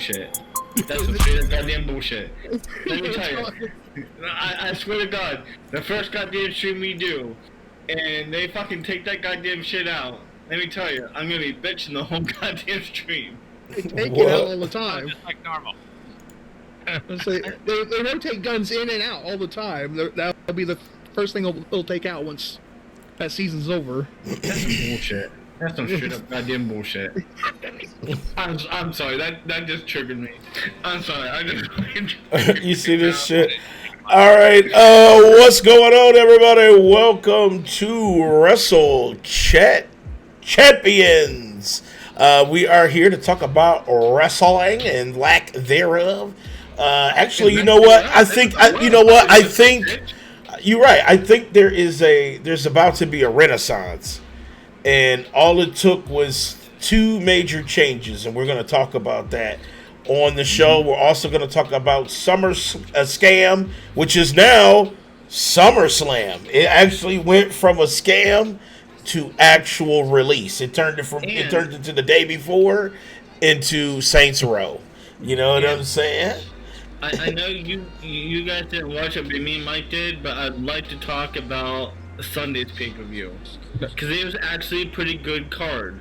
bullshit. That's some straight up goddamn bullshit. Let me tell you. I swear to God, the first goddamn stream we do, and they fucking take that goddamn shit out. Let me tell you, I'm gonna be bitching the whole goddamn stream. They take it out all the time. Just like normal. They rotate guns in and out all the time. That'll be the first thing they'll take out once that season's over. That's some bullshit. That's some straight up goddamn bullshit. I'm sorry, that just triggered me. I'm sorry, I just You see this shit? Alright, what's going on, everybody? Welcome to Wrestle Champions. We are here to talk about wrestling and lack thereof. Actually, you know what? I think you're right. I think there's about to be a renaissance. And all it took was two major changes, and we're going to talk about that on the show. We're also going to talk about Summer Scam, which is now SummerSlam. It actually went from a scam to actual release. It turned into the day before into Saints Row. You know what I'm saying? I know you guys didn't watch it, but me and Mike did. But I'd like to talk about Sunday's pay-per-view because it was actually a pretty good card.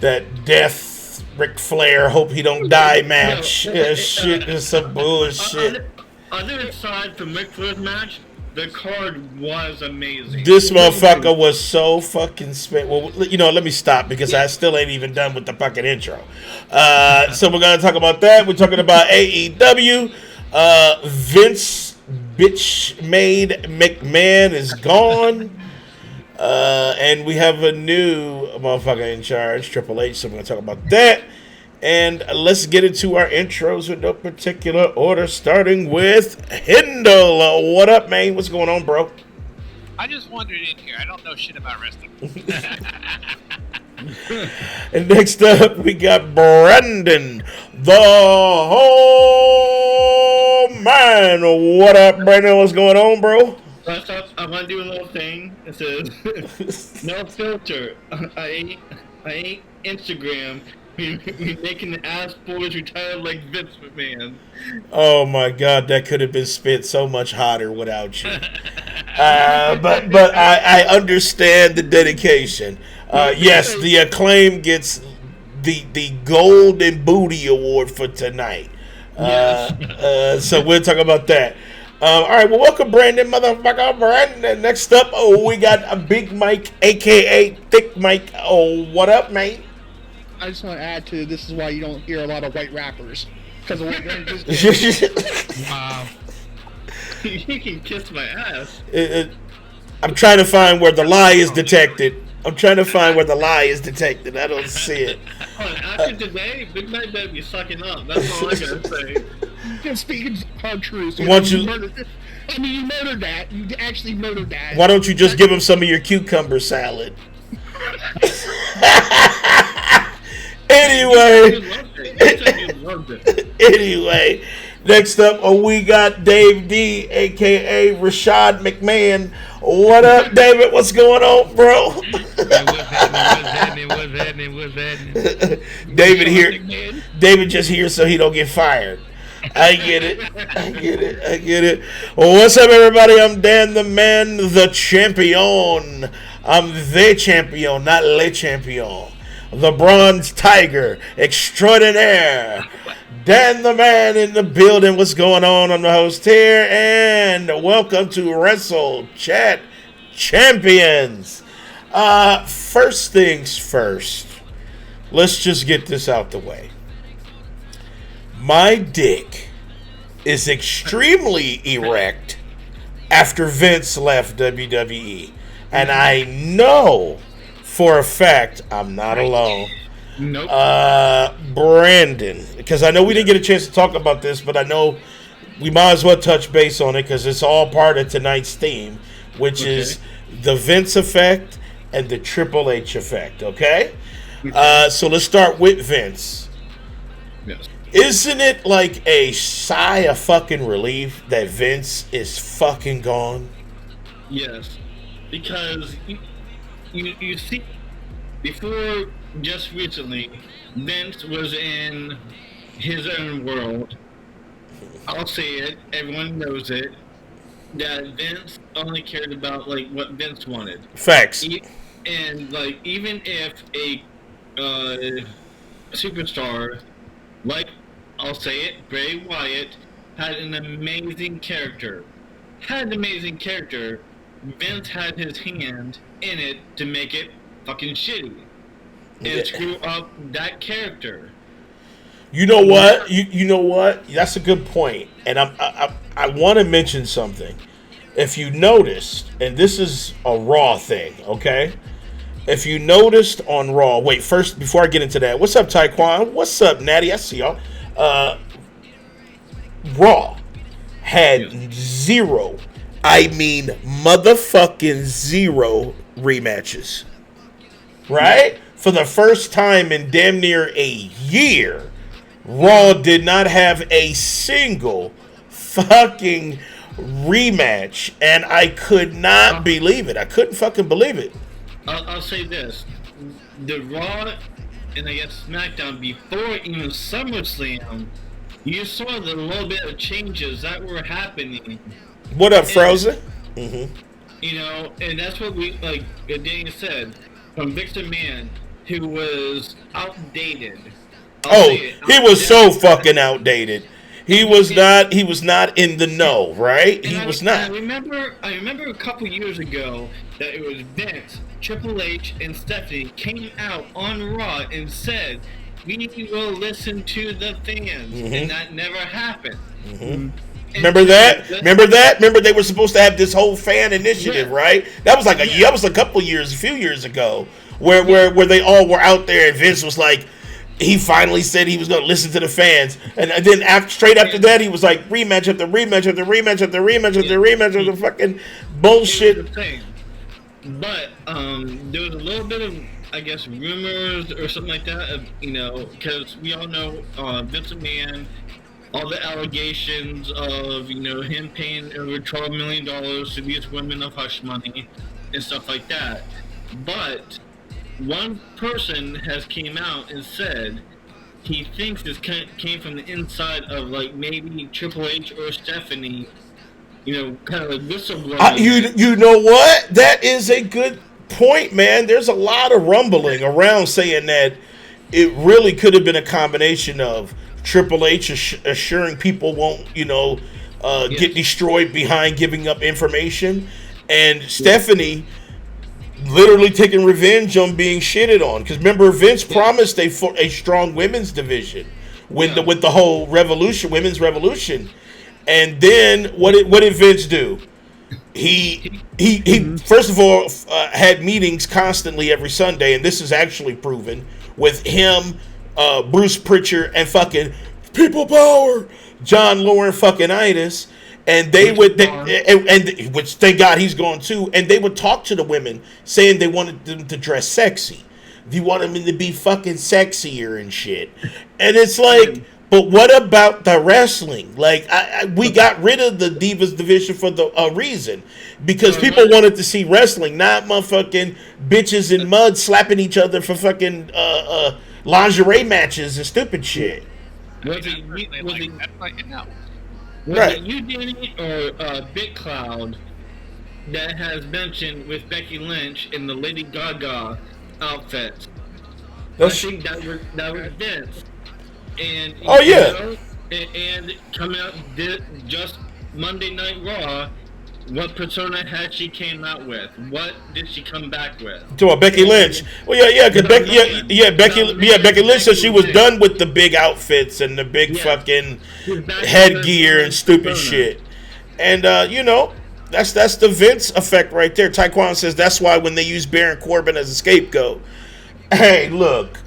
That Death Ric Flair hope he don't die match. Shit is some bullshit. Other aside from Ric Flair's match, the card was amazing. This motherfucker was so fucking spent. Well, you know, let me stop because I still ain't even done with the fucking intro. So we're gonna talk about that. We're talking about AEW. Vince Bitch Made McMahon is gone. And we have a new motherfucker in charge, Triple H, so we're going to talk about that. And let's get into our intros in no particular order, starting with Hindle. What up, man? What's going on, bro? I just wandered in here. I don't know shit about wrestling. And next up, we got Brandon, the whole man. What up, Brandon? What's going on, bro? First up, I want to do a little thing. It says, no filter. I ain't Instagram. We making the ass boys retired like Vince McMahon. Oh my God, that could have been spit so much hotter without you. But I understand the dedication. Yes, the Acclaim gets the Golden Booty Award for tonight. So we'll talk about that. All right, well, welcome, Brandon, motherfucker, Brandon. Next up, we got a Big Mike, a.k.a. Thick Mike. Oh, what up, mate? I just want to add to this is why you don't hear a lot of white rappers. Because of what Wow. You can kiss my ass. I'm trying to find where the lie is detected. I don't see it. After today, Big Mike better be sucking up. That's all I gotta say. Just speaking hard truth. You murdered that. You actually murdered that. Why don't you just give him some of your cucumber salad? Anyway, next up, we got Dave D, a.k.a. Rashad McMahon. What up, David? What's going on, bro? What's happening? David just here so he don't get fired. I get it. Well, what's up, everybody? I'm Dan the Man, the champion. I'm the champion, not le champion. The Bronze Tiger extraordinaire. Dan the Man in the building. What's going on? I'm the host here, and welcome to Wrestle Champions. First things first, let's just get this out the way. My dick is extremely erect after Vince left WWE, and I know for a fact I'm not alone. Nope. Brandon, because I know we didn't get a chance to talk about this, but I know we might as well touch base on it because it's all part of tonight's theme, which is the Vince effect and the Triple H effect, okay? So let's start with Vince. Yes. Isn't it like a sigh of fucking relief that Vince is fucking gone? Yes. Because you see, before just recently, Vince was in his own world. I'll say it. Everyone knows it. That Vince only cared about like what Vince wanted. Facts. And like even if a superstar like I'll say it, Bray Wyatt had an amazing character. Vince had his hand in it to make it fucking shitty and screw up that character. You know what? You know what? That's a good point. And I want to mention something. If you noticed, and this is a Raw thing, okay? If you noticed on Raw, wait, first, before I get into that, what's up, Taekwon? What's up, Natty? I see y'all. Raw had zero, I mean motherfucking zero rematches. Right? For the first time in damn near a year, Raw did not have a single fucking rematch, and I could not believe it. I couldn't fucking believe it. I'll say this: the Raw and I guess SmackDown before even SummerSlam, you saw the little bit of changes that were happening. What up, Frozen? Mm-hmm. You know, and that's what we like. Daniel said from Victor Mann, who was outdated. He was so fucking outdated. He was not in the know, right? He was not. I remember a couple years ago that it was Vince, Triple H, and Stephanie came out on Raw and said, "We will listen to the fans," and that never happened. Remember that? Remember they were supposed to have this whole fan initiative, right? That was like that was a few years ago, where they all were out there, and Vince was like, he finally said he was going to listen to the fans, and then straight after that, he was like rematch after rematch after rematch after rematch after rematch after fucking bullshit. But there was a little bit of, I guess, rumors or something like that, of, you know, because we all know Vince McMahon, all the allegations of, you know, him paying over $12 million to these women of hush money and stuff like that. But one person has came out and said he thinks this came from the inside of, like, maybe Triple H or Stephanie, you know, kind of like whistleblowing. You know what? That is a good point, man. There's a lot of rumbling around saying that it really could have been a combination of Triple H assuring people won't, you know, get destroyed behind giving up information, and Stephanie literally taking revenge on being shitted on. Because remember, Vince promised a strong women's division with the whole women's revolution, and then what did Vince do? He first of all had meetings constantly every Sunday, and this is actually proven with him, Bruce Pritchard, and fucking People Power, John Lauren fucking Itis, and they would, and which thank God he's gone too, and they would talk to the women saying they wanted them to dress sexy, they wanted them to be fucking sexier and shit, and it's like, but what about the wrestling? Like, we got rid of the Divas division for a reason, because people wanted to see wrestling, not motherfucking bitches in mud slapping each other for fucking lingerie matches and stupid shit. Was it you, Danny, or Big Cloud that has mentioned with Becky Lynch in the Lady Gaga outfit? I think that was Vince. And and coming out just Monday Night Raw, what persona had she came out with? What did she come back with? To Becky Lynch. Well, because Becky Lynch said she was done with the big outfits and the big fucking headgear and stupid shit. And you know, that's the Vince effect right there. Taekwon says that's why when they use Baron Corbin as a scapegoat. Hey, look.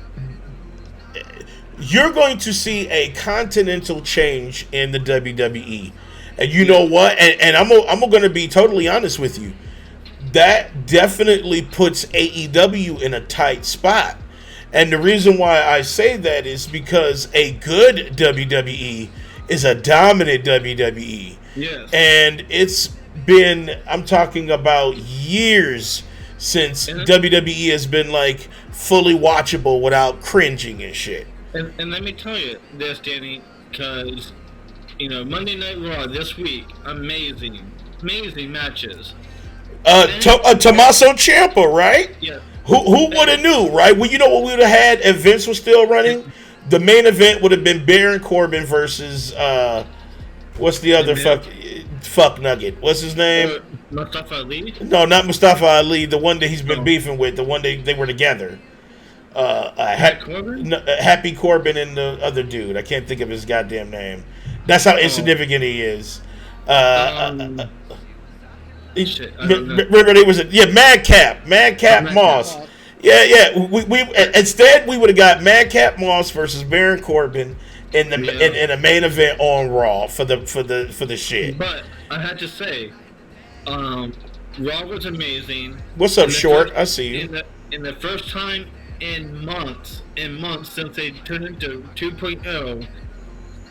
You're going to see a continental change in the WWE. And you know what? And I'm going to be totally honest with you. That definitely puts AEW in a tight spot. And the reason why I say that is because a good WWE is a dominant WWE. Yes. And it's been, I'm talking about years since WWE has been like fully watchable without cringing and shit. And let me tell you this, Danny, because Monday Night Raw this week, amazing matches. Tommaso Ciampa, right? Yeah. Who would have knew, right? Well, you know what we would have had if Vince was still running? The main event would have been Baron Corbin versus what's the other fuck nugget? What's his name? Mustafa Ali? No, not Mustafa Ali. The one that he's been beefing with. The one they were together. Happy Corbin and the other dude. I can't think of his goddamn name. That's how insignificant he is. Remember, there was Madcap Moss. Moss. Yeah. We instead we would have got Madcap Moss versus Baron Corbin in a main event on Raw for the shit. But I had to say, Raw was amazing. What's up, Short? I see you. In the first time in months since they turned into 2.0,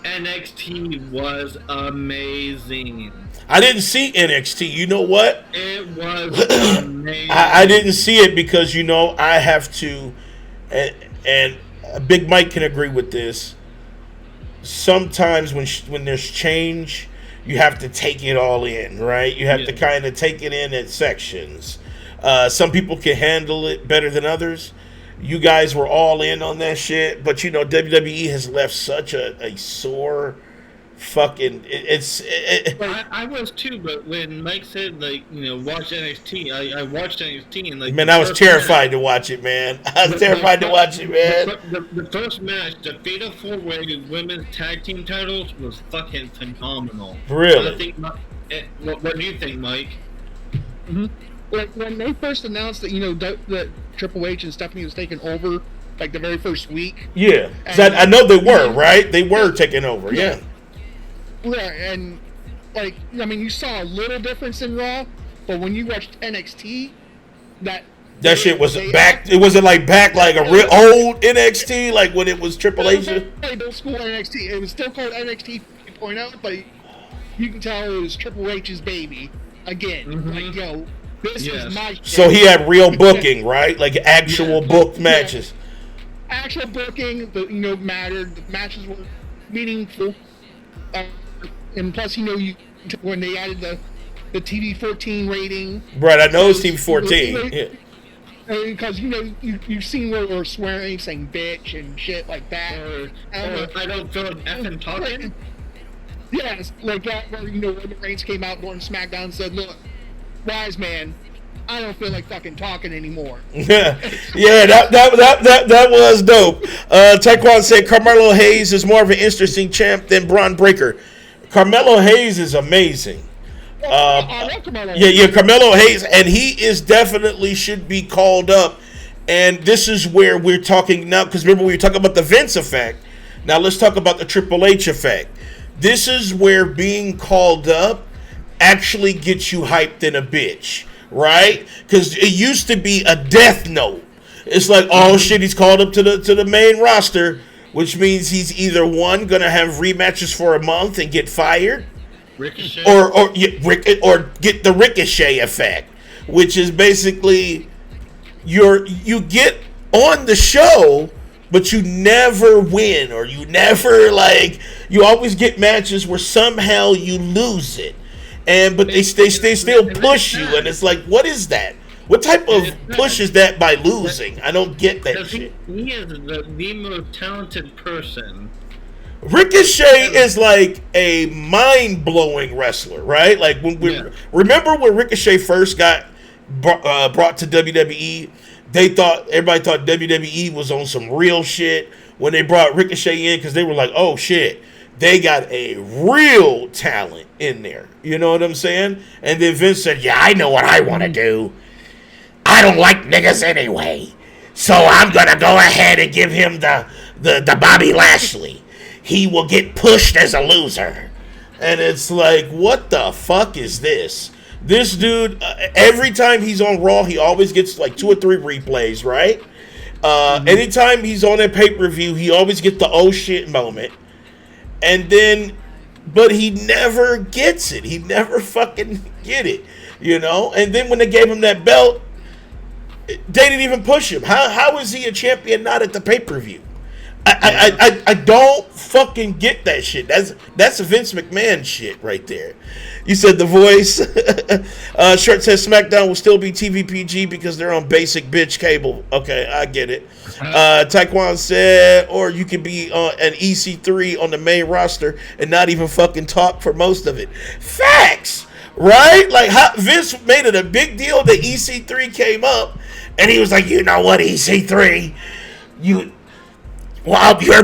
NXT was amazing. I didn't see NXT. You know what? It was amazing. I didn't see it because I have to, and Big Mike can agree with this. Sometimes when there's change, you have to take it all in, right? You have to kind of take it in sections. Some people can handle it better than others. You guys were all in on that shit, but WWE has left such a sore fucking. I was too, but when Mike said watch NXT, I watched NXT and man, I was terrified to watch it, man. I was terrified to watch it, man. The first match, the Fatal 4-Way Women's Tag Team titles, was fucking phenomenal. Really? What do you think, Mike? Mm-hmm. Like when they first announced that that Triple H and Stephanie was taking over, like the very first week. Yeah, I know they were right. They were taking over. Yeah. Yeah, and you saw a little difference in Raw, but when you watched NXT, that shit was back. It wasn't back like a real old NXT, like when it was Triple H. Old school NXT. It was still called NXT 3.0, but you can tell it was Triple H's baby again. Mm-hmm. This is my shit. So he had real booking, right? Like actual booked matches. Actual booking, mattered. The matches were meaningful, and plus, when they added the TV 14 rating. Right, I know it's TV 14. Yeah. Because you've seen where we're swearing, saying bitch and shit like that. I don't feel like effing talking. Yes, like that. Where Roman Reigns came out during SmackDown and said, "Look, wise man, I don't feel like fucking talking anymore." Yeah, that was dope. Taekwon said Carmelo Hayes is more of an interesting champ than Braun Breaker. Carmelo Hayes is amazing. I love Carmelo. Yeah, Carmelo Hayes, and he is definitely should be called up. And this is where we're talking now, because remember we were talking about the Vince effect. Now let's talk about the Triple H effect. This is where being called up actually gets you hyped in a bitch, right? Because it used to be a death note. It's like, oh shit, he's called up to the main roster, which means he's either one gonna have rematches for a month and get fired, Ricochet, or get the Ricochet effect, which is basically you get on the show, but you never win, or you never you always get matches where somehow you lose it. But they still push you, and it's like, what is that? What type of push is that by losing? I don't get that shit. He is the most talented person. Ricochet is like a mind-blowing wrestler, right? Like remember when Ricochet first got brought to WWE? Everybody thought WWE was on some real shit when they brought Ricochet in, because they were like, oh shit, they got a real talent in there. You know what I'm saying? And then Vince said, yeah, I know what I want to do. I don't like niggas anyway, so I'm going to go ahead and give him the Bobby Lashley. He will get pushed as a loser. And it's like, what the fuck is this? This dude, every time he's on Raw, he always gets like 2 or 3 replays, right? Anytime he's on a pay-per-view, he always gets the oh shit moment. And then, but he never gets it. He never fucking get it, And then when they gave him that belt, They didn't even push him. How is he a champion not at the pay-per-view? I don't fucking get that shit. That's a Vince McMahon shit right there. You said The Voice. Short says SmackDown will still be TVPG because they're on basic bitch cable. Okay, I get it. Taekwon said, or you could be an EC3 on the main roster and not even fucking talk for most of it. Facts, right? Like Vince made it a big deal that EC3 came up, and he was like, you know what, EC3, your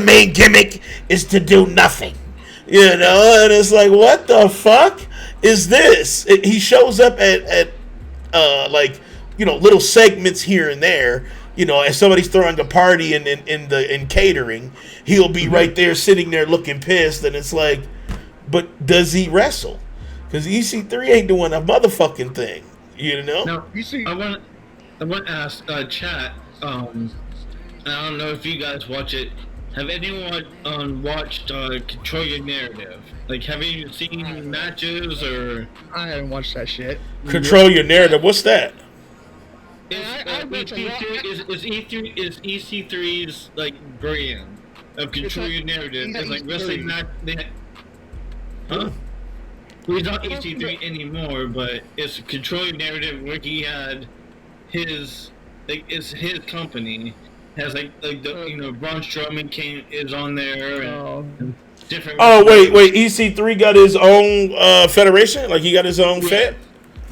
main gimmick is to do nothing, and it's like, what the fuck is this? He shows up at little segments here and there, as somebody's throwing a party in catering, he'll be right there sitting there looking pissed, and it's like, but does he wrestle? Because EC3 ain't doing a motherfucking thing, Now, I want to ask chat. I don't know if you guys watch it. Have anyone watched Control Your Narrative? Like, have you seen matches or? I haven't watched that shit. Control Your Narrative. What's that? Is EC3's like brand of Control Your Narrative? It's like wrestling match. Huh? He's not EC3 anymore, but it's Control Your Narrative where he had it's his company. Has Braun Strowman is on there and different. Oh wait, EC3 got his own federation? Like he got his own fed?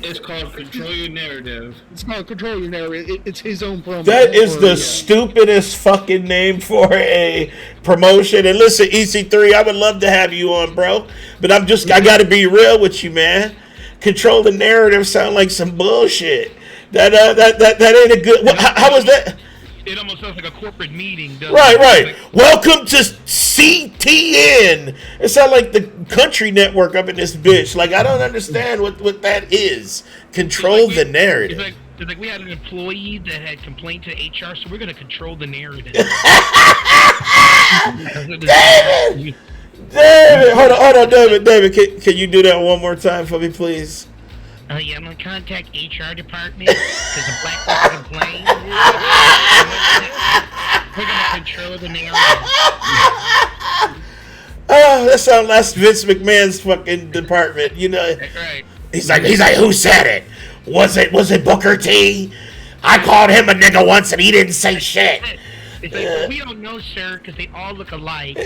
It's called Control Your Narrative. It's called Control Your Narrative. It's his own promo. That is the stupidest fucking name for a promotion. And listen, EC3, I would love to have you on, bro. But I gotta be real with you, man. Control the Narrative sound like some bullshit. That ain't a good. How was that? It almost sounds like a corporate meeting. Right. Like, welcome to CTN. It sounds like the country network up in this bitch. Like, I don't understand what that is. Control the narrative. It's like we had an employee that had complained to HR, so we're going to control the narrative. David! Hold on, David, can you do that one more time for me, please? Yeah, I'm going to contact HR department because a black person complained. We're going to control the narrative. Oh, that sounds like Vince McMahon's fucking department, Right. He's like, who said it? Was it Booker T? I called him a nigga once and he didn't say shit. It's like, well, we don't know, sir, because they all look alike.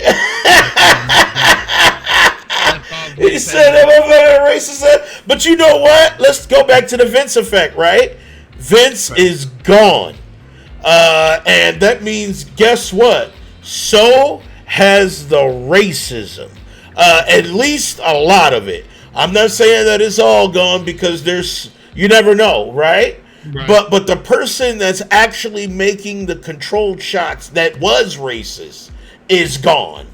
He said that motherfucker racist. But you know what? Let's go back to the Vince effect, right? Vince is gone. And that means, guess what? So has the racism. At least a lot of it. I'm not saying that it's all gone because you never know, right? But the person that's actually making the controlled shots that was racist is gone.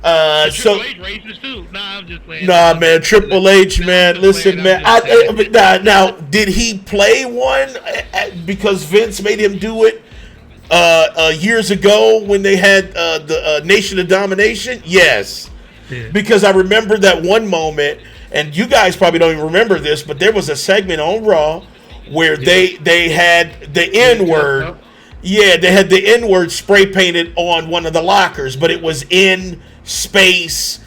Triple H racist too. Nah, I'm just playing. Nah, man, Triple H, man. Listen, man. Now, did he play one because Vince made him do it years ago when they had the Nation of Domination? Yes. Yeah. Because I remember that one moment, and you guys probably don't even remember this, but there was a segment on Raw where they had the N-word. Yeah, they had the N-word spray painted on one of the lockers, but it was in space,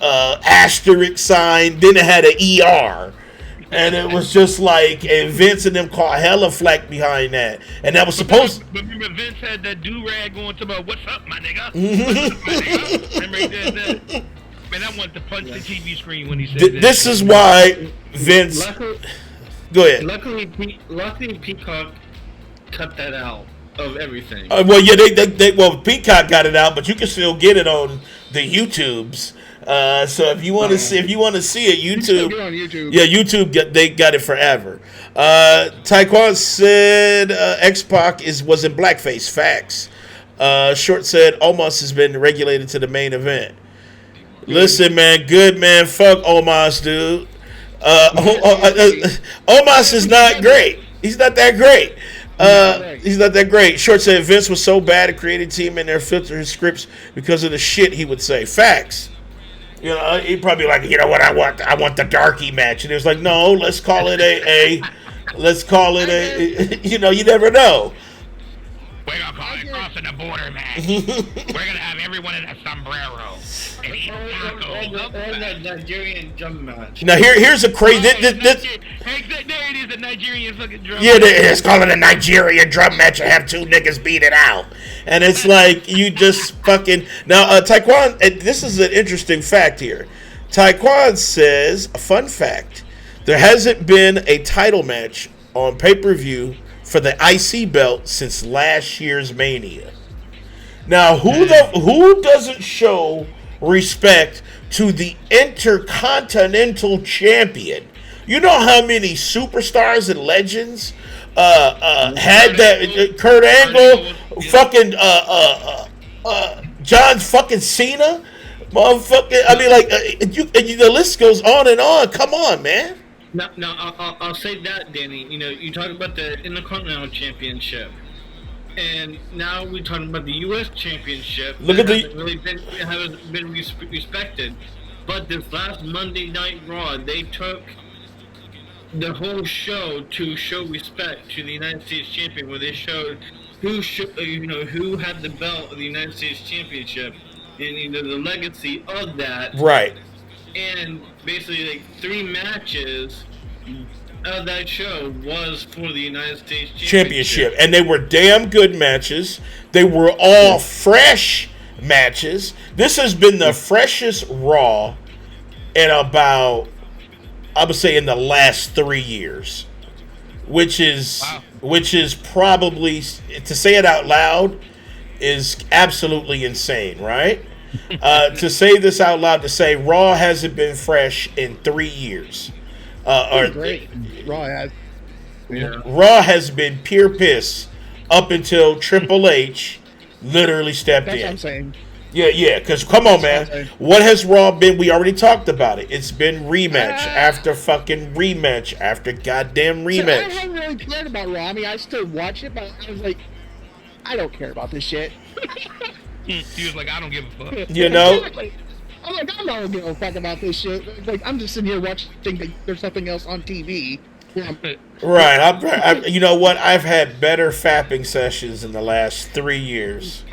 asterisk sign, then it had an ER. And it was just like, and Vince and them caught hella flack behind that. And that was supposed But remember, Vince had that do-rag going to about, what's up, my nigga? What's up, my nigga? Remember he did that? Man, I wanted to punch the TV screen when he said that. This is why Vince... Go ahead. Luckily, Peacock cut that out of everything. Well, yeah, Peacock got it out, but you can still get it on the YouTubes. So if you want to see, it, YouTube. On YouTube. Yeah, YouTube. They got it forever. Taekwon said X-Pac was in blackface. Facts. Short said Omos has been regulated to the main event. Listen, man, good man. Fuck Omos, dude. Omos is not great. He's not that great. He's not that great. Short said Vince was so bad at creating team and their filter his scripts because of the shit he would say. Facts. He'd probably like, you know what, I want the darky match. And it was like, no, let's call it a Let's call it a. You know, you never know. We're gonna call it crossing the border match. We're gonna have everyone in a sombrero. And eat tacos. Or that Nigerian drum match. Now here's a crazy. Hey, there it is, the Nigerian fucking drum. Yeah, it's called it a Nigerian drum match and have two niggas beat it out. And it's like, you just fucking... Now, Taekwon, this is an interesting fact here. Taekwon says, a fun fact, there hasn't been a title match on pay-per-view for the IC belt since last year's Mania. Now, who doesn't show respect to the Intercontinental Champion? You know how many superstars and legends had that? Kurt Angle, fucking John fucking Cena, motherfucking. I mean, like the list goes on and on. Come on, man. Now, I'll say that, Danny. You know, you talk about the Intercontinental Championship, and now we're talking about the U.S. Championship. Look at the hasn't been respected. But this last Monday Night Raw, they took the whole show to show respect to the United States Champion, where they showed who had the belt of the United States Championship and the legacy of that. Right. And basically, like 3 matches of that show was for the United States Championship. And they were damn good matches. They were all fresh matches. This has been the freshest Raw in about, I would say, in the last 3 years, which is probably, to say it out loud, is absolutely insane, right? To say this out loud, to say Raw hasn't been fresh in 3 years. Great. Raw has. Yeah. Raw has been pure piss up until Triple H literally stepped That's in. what I'm saying. Yeah, because come on, man. What has Raw been? We already talked about it. It's been rematch after fucking rematch after goddamn rematch. So I haven't really cared about Raw. I mean, I still watch it, but I was like, I don't care about this shit. He was like, I don't give a fuck. You know? Exactly. I'm like, I'm not giving a fuck about this shit. Like, I'm just sitting here watching like, there's something else on TV. Right. I'm, you know what? I've had better fapping sessions in the last 3 years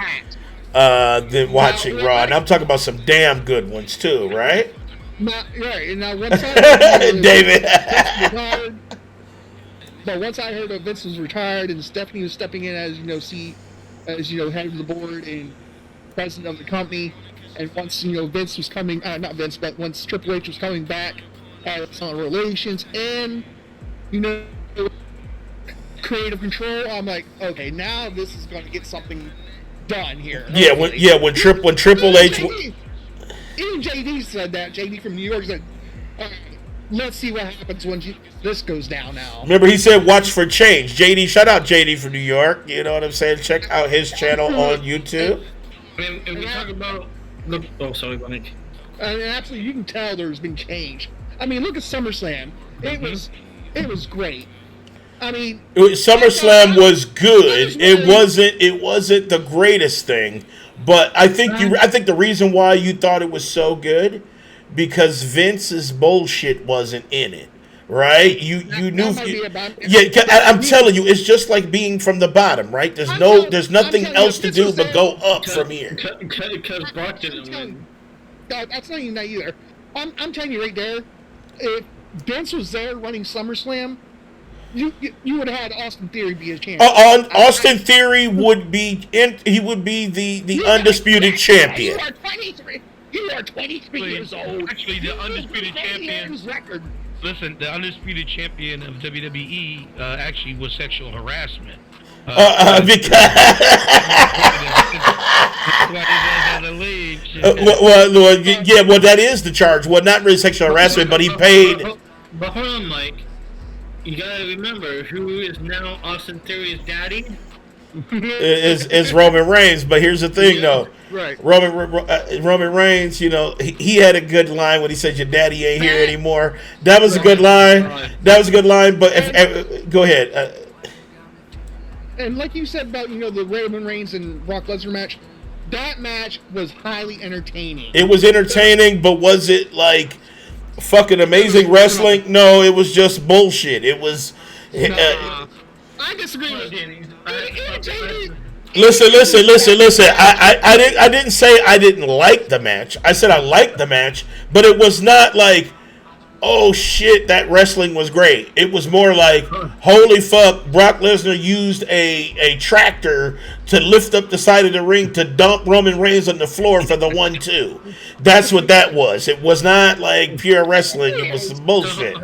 than watching Raw. And I'm talking about some damn good ones, too, right? Right. And now once I David. But once I heard that Vince was retired and Stephanie was stepping in as, head of the board and president of the company, and once, Vince was coming, not Vince, but once Triple H was coming back, some relations and, creative control, I'm like, okay, now this is going to get something done here. Yeah, when Triple H... Even JD said that. JD from New York said, let's see what happens when this goes down now. Remember, he said, watch for change. JD, shout out JD from New York. You know what I'm saying? Check out his channel on YouTube. And we talk about... Oh, sorry, go ahead. And absolutely, you can tell there's been change. I mean, look at SummerSlam. It was great. I mean, SummerSlam was good. It wasn't the greatest thing, but I think the reason why you thought it was so good because Vince's bullshit wasn't in it, right? You knew. I'm telling you, it's just like being from the bottom, right? There's nothing else to do but go up from here. Because Brock didn't win. That's not even that either. I'm telling you right there, if Vince was there running SummerSlam, you would have had Austin Theory be a champion. Austin Theory would be the undisputed champion. You are 23 years old. Actually, the undisputed champion. Record. Listen, the undisputed champion of WWE actually was sexual harassment. Because well, that is the charge. Well, not really sexual harassment, but he paid. But hold on, Mike. You gotta remember who is now Austin Theory's daddy. is Roman Reigns. But here's the thing, though. Right. Roman Reigns, he had a good line when he said, "Your daddy ain't here anymore." That was a good line. That was a good line. But go ahead. And like you said about the Roman Reigns and Brock Lesnar match, that match was highly entertaining. It was entertaining, but was it like fucking amazing wrestling? No, it was just bullshit. It was Nah, I disagree Come on, with Danny. Listen. I didn't say I didn't like the match. I said I liked the match, but it was not like, oh shit, that wrestling was great. It was more like, holy fuck, Brock Lesnar used a tractor to lift up the side of the ring to dump Roman Reigns on the floor for the 1-2. That's what that was. It was not like pure wrestling. It was some bullshit.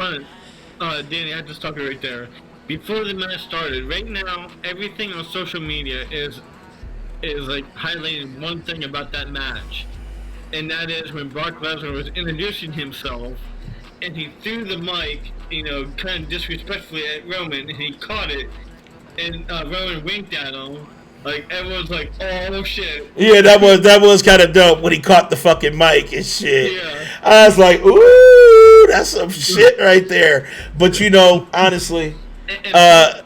Danny, I just stopped you right there. Before the match started, right now, everything on social media is like highlighting one thing about that match, and that is when Brock Lesnar was introducing himself, and he threw the mic, kind of disrespectfully at Roman, and he caught it, and Roman winked at him. Like, everyone's like, oh shit. Yeah, that was kind of dope when he caught the fucking mic and shit. Yeah. I was like, ooh, that's some shit right there. But honestly, And I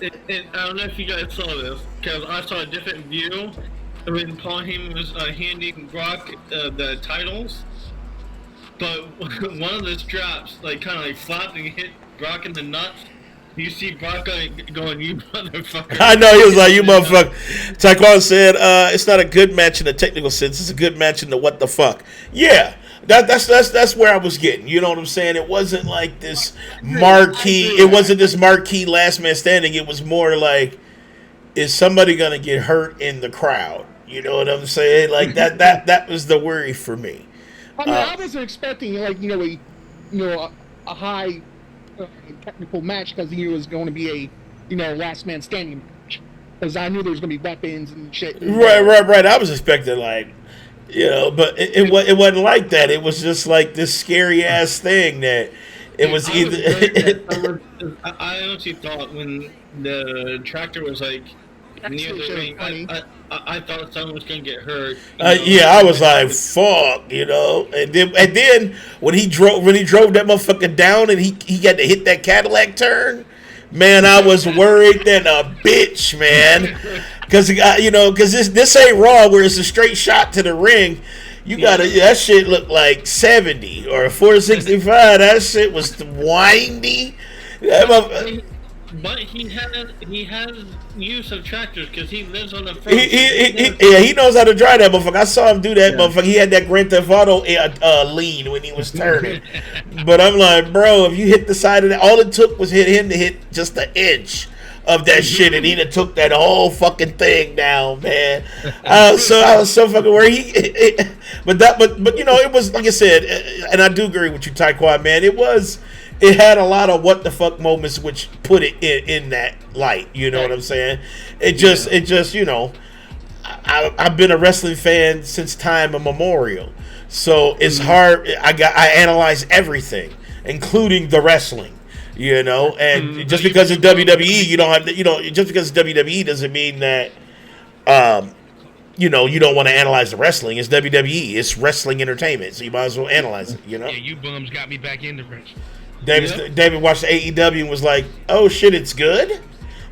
don't know if you guys saw this, because I saw a different view when Paul Heyman was handing Brock the titles. But one of the straps, kind of flapped and hit Brock in the nuts. You see Brock going, you motherfucker. I know, he was like, you motherfucker. Taekwondo said, it's not a good match in a technical sense. It's a good match in the what the fuck. Yeah, that's where I was getting. You know what I'm saying? It wasn't like this marquee. It wasn't this marquee last man standing. It was more like, is somebody going to get hurt in the crowd? You know what I'm saying? Like, that was the worry for me. I mean, I wasn't expecting a high technical match because he was going to be a last man standing match, because I knew there was going to be weapons and shit. Right. I was expecting but it wasn't like that. It was just like this scary ass thing that it was either. I honestly thought when the tractor was near the ring, I thought someone was gonna get hurt. I was like, fuck, and then when he drove that motherfucker down and he had to hit that Cadillac turn, man, I was worried than a bitch, man, because this ain't Raw where it's a straight shot to the ring. You gotta that shit looked like 70 or 465. That shit was windy. But he has use of tractors because he lives on the front. He knows how to drive that motherfucker. I saw him do that motherfucker. He had that Grand Theft Auto lean when he was turning. But I'm like, bro, if you hit the side of that, all it took was him to hit just the edge of that shit, and he'd have took that whole fucking thing down, man. I was so fucking worried. But it was, like I said, and I do agree with you, Taekwondo, man. It had a lot of what the fuck moments which put it in that light. You know what I'm saying? It just I've been a wrestling fan since time immemorial. So it's hard. I analyze everything, including the wrestling. And just because it's WWE, you don't have just because it's WWE doesn't mean that you don't want to analyze the wrestling. It's WWE. It's wrestling entertainment, so you might as well analyze it. Yeah, you bums got me back into wrestling. David watched the AEW and was like, "Oh shit, it's good,"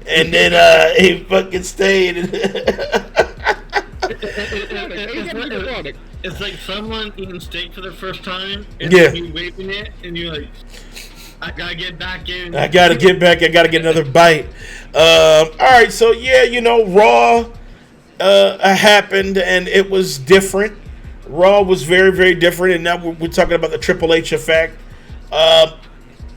and then he fucking stayed. It's like someone eating steak for the first time, and you waving it, and you're like, "I gotta get back in. I gotta get back. I gotta get another bite." All right, so Raw happened, and it was different. Raw was very, very different, and now we're talking about the Triple H effect.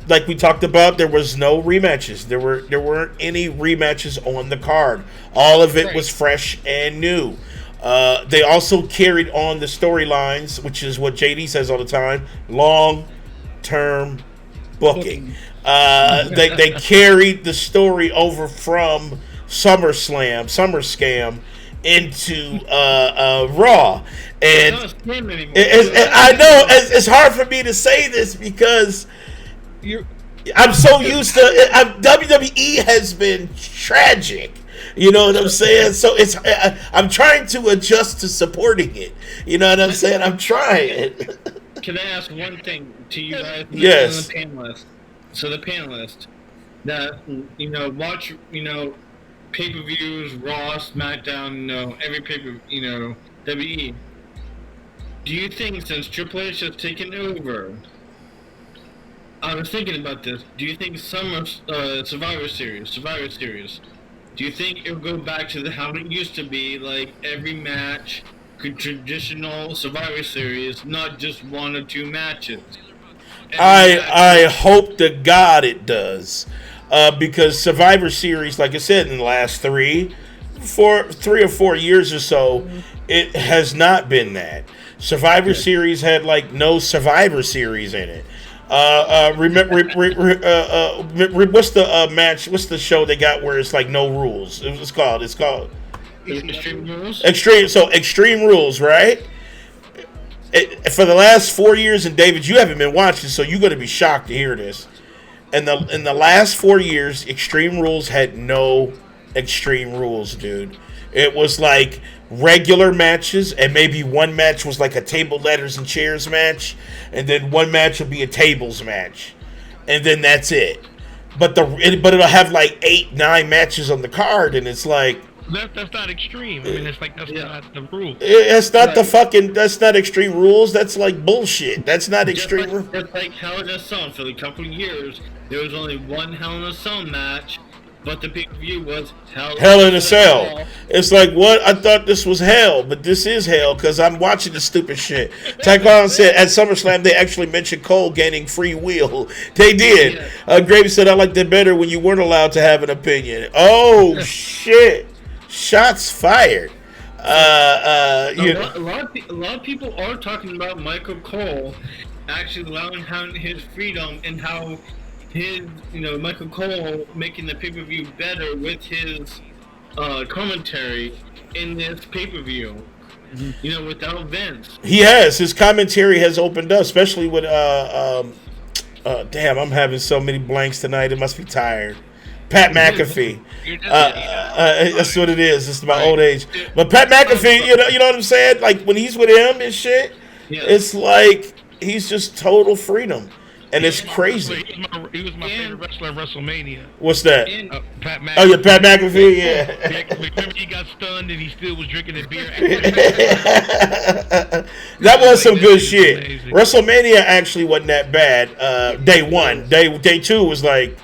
Like we talked about, there was no rematches. There weren't any rematches on the card. All of it was fresh and new. They also carried on the storylines, which is what JD says all the time: long-term booking. They carried the story over from SummerSlam into Raw, and I know it's hard for me to say this because I'm so used to WWE has been tragic. You know what I'm saying? So I'm trying to adjust to supporting it. You know what I'm saying? I'm trying. Can I ask one thing to you guys? Yes. The panelists. So the panelists that watch pay-per-views, Raw, SmackDown, every pay-per-view, WWE. Do you think since Triple H has taken over, I was thinking about this. Do you think Survivor Series, do you think it'll go back to how it used to be, like every match, traditional Survivor Series, not just 1 or 2 matches? I hope to God it does, because Survivor Series, like I said, in the last 3 or 4 years or so, it has not been that. Survivor Series had like no Survivor Series in it. Remember, what's the match? What's the show they got where it's like no rules? It's called Extreme Rules. Extreme Rules, right? For the last 4 years, and David, you haven't been watching, so you're going to be shocked to hear this. In the last 4 years, Extreme Rules had no Extreme Rules, dude. It was like regular matches, and maybe one match was like a table, ladders, and chairs match, and then one match would be a tables match, and then that's it. But it'll have like 8-9 matches on the card, and it's like that's not extreme. I mean, it's like that's not the rule. It's not that's not Extreme Rules. That's like bullshit. That's not Extreme Rules. Just like Hell in a Cell. For a couple of years, there was only one Hell in a Cell match. But the pay-per-view was Hell in a Cell. It's like, what? I thought this was hell, but this is hell because I'm watching this stupid shit. Taekwondo said at SummerSlam they actually mentioned Cole gaining free will. They did. Gravy said, I liked it better when you weren't allowed to have an opinion. Oh, shit. Shots fired. A lot of people are talking about Michael Cole actually allowing his freedom and how Michael Cole making the pay-per-view better with his commentary in this pay-per-view. Mm-hmm. Without Vince. He has. His commentary has opened up, especially with damn, I'm having so many blanks tonight. It must be tired. Pat McAfee. That's what it is. It's my old age. But Pat McAfee, you know what I'm saying? Like when he's with him and shit, it's like he's just total freedom. And it's crazy. He was my favorite wrestler at WrestleMania. What's that? Pat McAfee. Oh, yeah, Pat McAfee, yeah. Remember he got stunned and he still was drinking his beer? That was some good shit. Amazing. WrestleMania actually wasn't that bad. Day 1. Day 2 was like...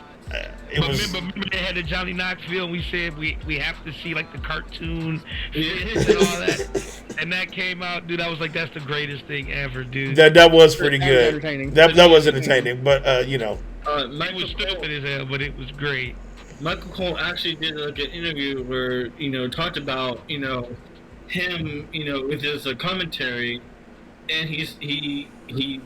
Remember they had the Johnny Knoxville and we said we have to see like the cartoon and all that. And that came out, dude. I was like, that's the greatest thing ever, dude. That was pretty good. That was entertaining, but it was stupid as hell, but it was great. Michael Cole actually did like an interview where talked about him with his commentary, and he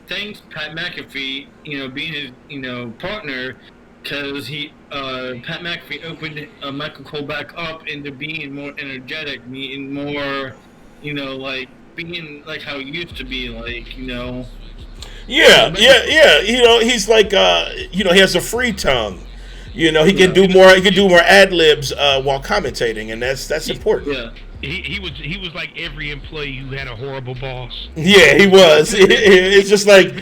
thanks Pat McAfee being his partner. Because Pat McAfee opened Michael Cole back up into being more energetic, being more, like being like how he used to be, like, Yeah. He's like, he has a free tongue. He can do more. He can do more ad libs while commentating, and that's important. Yeah. He was like every employee who had a horrible boss. Yeah, he was. It's just like,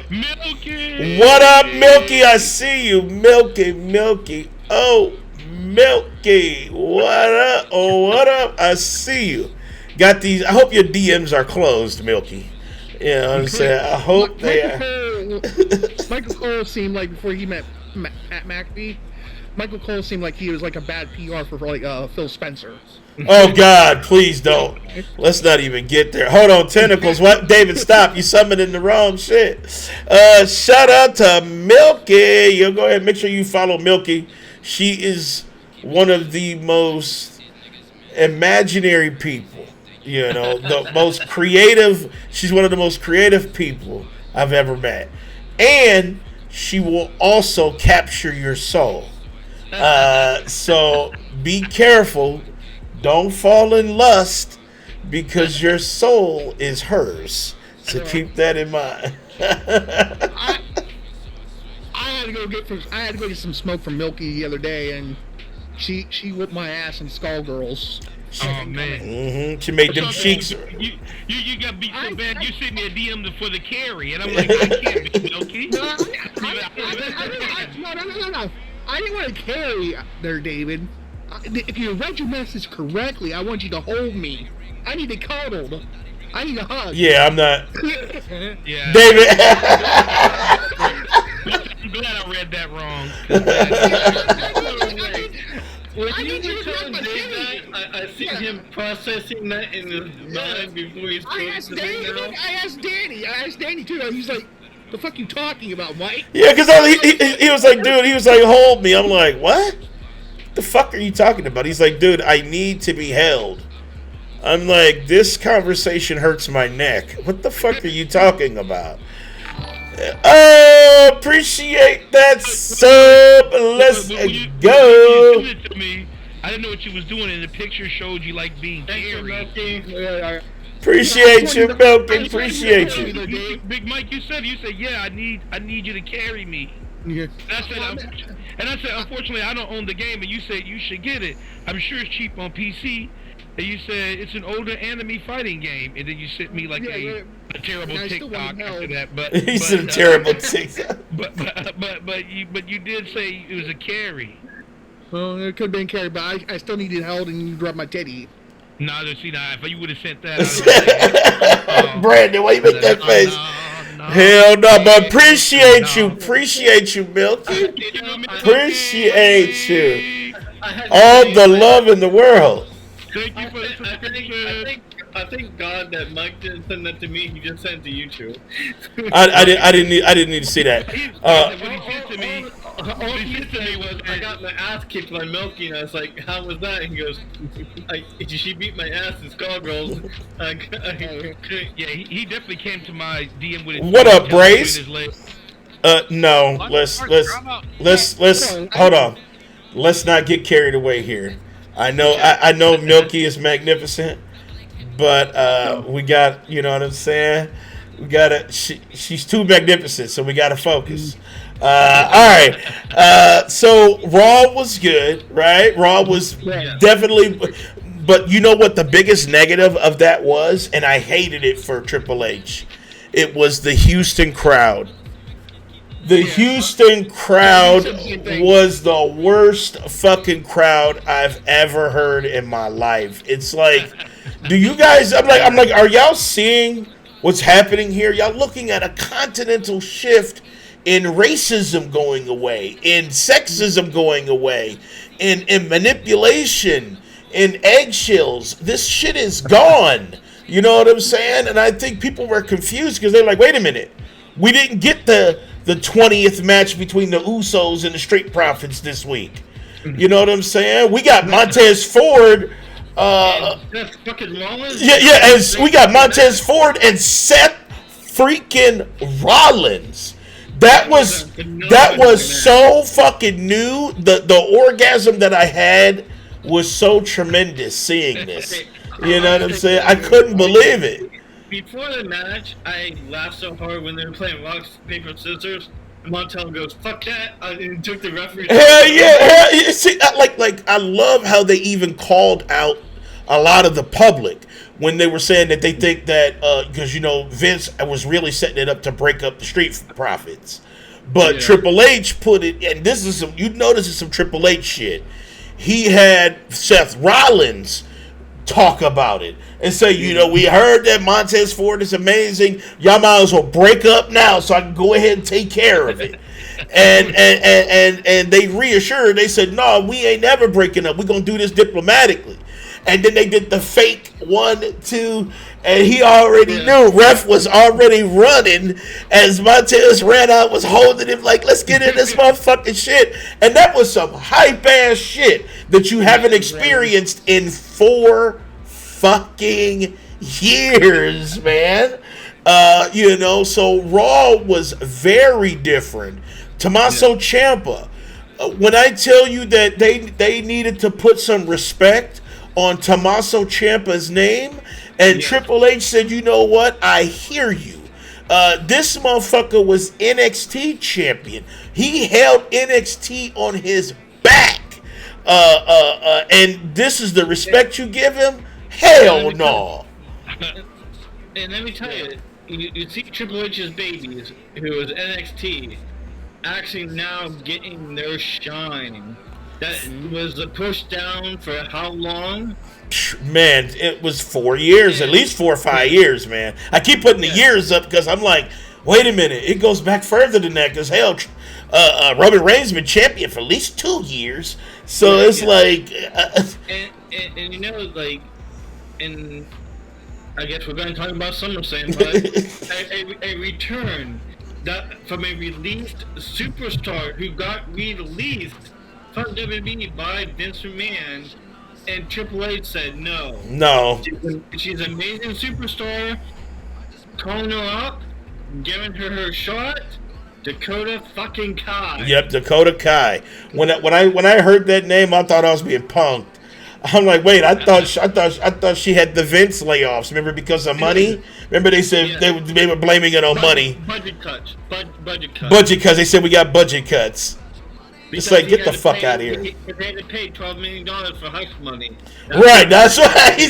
Milky. What up, Milky? I see you, Milky. Oh, Milky. What up? Oh, what up? I see you. Got these. I hope your DMs are closed, Milky. You know what I'm saying? I hope they are. Michael Cole seemed like before he met Pat McAfee. Michael Cole seemed like he was like a bad PR for like Phil Spencer. Oh God, please don't. Let's not even get there. Hold on, Tentacles. What? David, stop. You summoning the wrong shit. Shout out to Milky. You'll go ahead and make sure you follow Milky. She is one of the most imaginary people. The most creative. She's one of the most creative people I've ever met. And she will also capture your soul. So be careful. Don't fall in lust because your soul is hers. So keep that in mind. I had to go get some smoke from Milky the other day, and she whipped my ass in Skullgirls. Oh man! Mm-hmm. She made them cheeks. You got beat so bad. You're sitting there DMing for the carry, and I'm like, I can't beat Milky. No. I didn't want to carry there, David. If you read your message correctly, I want you to hold me. I need to cuddle. I need a hug. Yeah, I'm not. Yeah. David. read that wrong. When I you need you were to telling grab my Dave titty. that, I see him processing that in his mind before he's I putting asked the thing Danny. down. I asked Danny too. He's like, "The fuck you talking about, Mike?" Yeah, because he was like, dude, he was like, hold me. I'm like, what? The fuck are you talking about? He's like, dude, I need to be held. I'm like, this conversation hurts my neck. What the fuck are you talking about? Oh, appreciate that sub. Let's But when you go. sent it to me, I didn't know what you was doing, and the picture showed you like being Thank you, carried. Milky. Appreciate you, Milky. Appreciate you. Big Mike, you said yeah, I need you to carry me. Yeah. And I said, unfortunately, I don't own the game, and you said you should get it. I'm sure it's cheap on PC. And you said it's an older anime fighting game, and then you sent me like a terrible I still TikTok want after to that. But He's a terrible TikTok. But you did say it was a carry. Well, it could have been carried, but I still needed held and you grabbed my teddy. Nah, see, if you would have sent that, I would've Brandon, why you make that face? Hell no, but appreciate you, Milky. Appreciate you. All the love in the world. Thank you for the subscription. I thank God that Mike didn't send that to me. He just sent it to you two. I didn't need to see that. What he said to me, All he said to me was, I got my ass kicked by Milky, and I was like, how was that? And he goes, she beat my ass in Skullgirls. yeah, he definitely came to my DM with his What up, tail Brace? between his legs. No, let's hold on. Let's not get carried away here. I know Milky is magnificent, but we got, you know what I'm saying? We gotta. She's too magnificent, so we gotta focus. All right. So Raw was good, right? Raw was definitely. But you know what the biggest negative of that was, and I hated it for Triple H. It was the Houston crowd. The Houston crowd was the worst fucking crowd I've ever heard in my life. It's like, do you guys? I'm like, are y'all seeing what's happening here? Y'all looking at a continental shift in racism going away, in sexism going away, in manipulation, in eggshells. This shit is gone. You know what I'm saying? And I think people were confused because they're like, wait a minute, we didn't get the 20th match between the Usos and the Street Profits this week. You know what I'm saying? We got Montez Ford. That's fucking Rollins? Yeah, and we got Montez Ford and Seth freaking Rollins. That was so fucking new. The orgasm that I had was so tremendous seeing this. You know what I'm saying? I couldn't believe it. Before the match, I laughed so hard when they were playing rock, paper, scissors. And Montel goes, "Fuck that!" And took the referee. Hell yeah! See, I love how they even called out a lot of the public when they were saying that they think that because Vince was really setting it up to break up the Street Profits, but Triple H put it, and this is some. You notice it's some Triple H shit. He had Seth Rollins talk about it and say, we heard that Montez Ford is amazing. Y'all might as well break up now so I can go ahead and take care of it. and they reassured. They said, no, we ain't never breaking up. We're gonna do this diplomatically. And then they did the fake 1, 2, and he already knew. Ref was already running as Montez ran out, was holding him like, let's get in this motherfucking shit. And that was some hype ass shit that you haven't experienced in 4 fucking years, man. So Raw was very different. Tommaso Ciampa, when I tell you that they needed to put some respect on Tommaso Ciampa's name, and Triple H said, you know what, I hear you. This motherfucker was NXT champion. He held NXT on his back. And this is the respect you give him? Hell no. And let me tell you, you see Triple H's babies, who was NXT, actually now getting their shine. That was a push down for how long? Man, it was 4 years, at least 4 or 5 years, man. I keep putting the years up because I'm like, wait a minute, it goes back further than that because hell, Roman Reigns has been champion for at least 2 years. So it's like, and you know, like, and I guess we're going to talk about SummerSlam, but a return from a released superstar who got released from WWE by Vince McMahon, and Triple H said no. No. She's an amazing superstar. Calling her up, giving her shot. Dakota fucking Kai. Yep, Dakota Kai. When I heard that name, I thought I was being punked. I'm like, wait, I thought she had the Vince layoffs. Remember, because of money? Remember they said they were blaming it on money. Budget cuts. Budget cuts. Budget cuts. They said we got budget cuts. It's like, get the fuck out of here. They had to pay $12 million for hush money. Right, that's right. He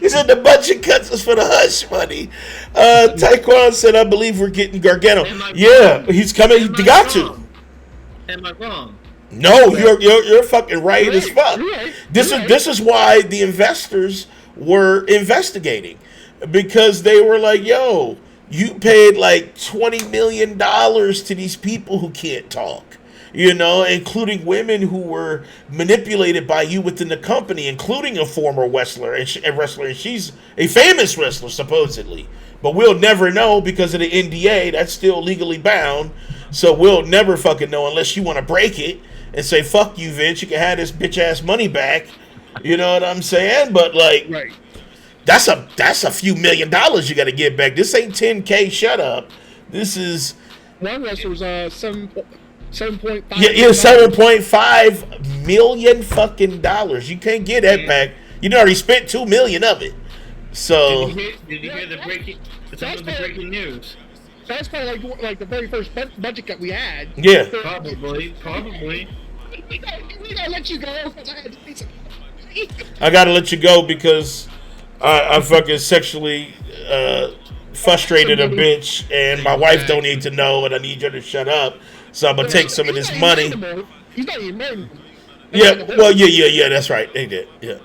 said the budget cuts was for the hush money. Taekwon said, I believe we're getting Gargano. Yeah, he's coming. He got to. Am I wrong? No, you're fucking right as fuck. This is why the investors were investigating, because they were like, yo, you paid like $20 million to these people who can't talk. You know, including women who were manipulated by you within the company, including a former wrestler, and she's a famous wrestler, supposedly. But we'll never know because of the NDA. That's still legally bound. So we'll never fucking know unless you want to break it and say, fuck you, Vince. You can have this bitch-ass money back. You know what I'm saying? But, like, that's a few $1 million you got to get back. This ain't 10K, shut up. This is... One wrestler was 7.5. Yeah, $7.5 million fucking dollars. You can't get that back. You already spent $2 million of it. So did you hear the breaking? Some of the breaking news. That's probably like the very first budget cut we had. Yeah, probably. We gotta let you go. I gotta let you go because I fucking sexually frustrated a bitch, and my wife don't need to know, and I need you to shut up. So I'm gonna take some of this money. He's not even married. Yeah, well, yeah, that's right. They did, yeah.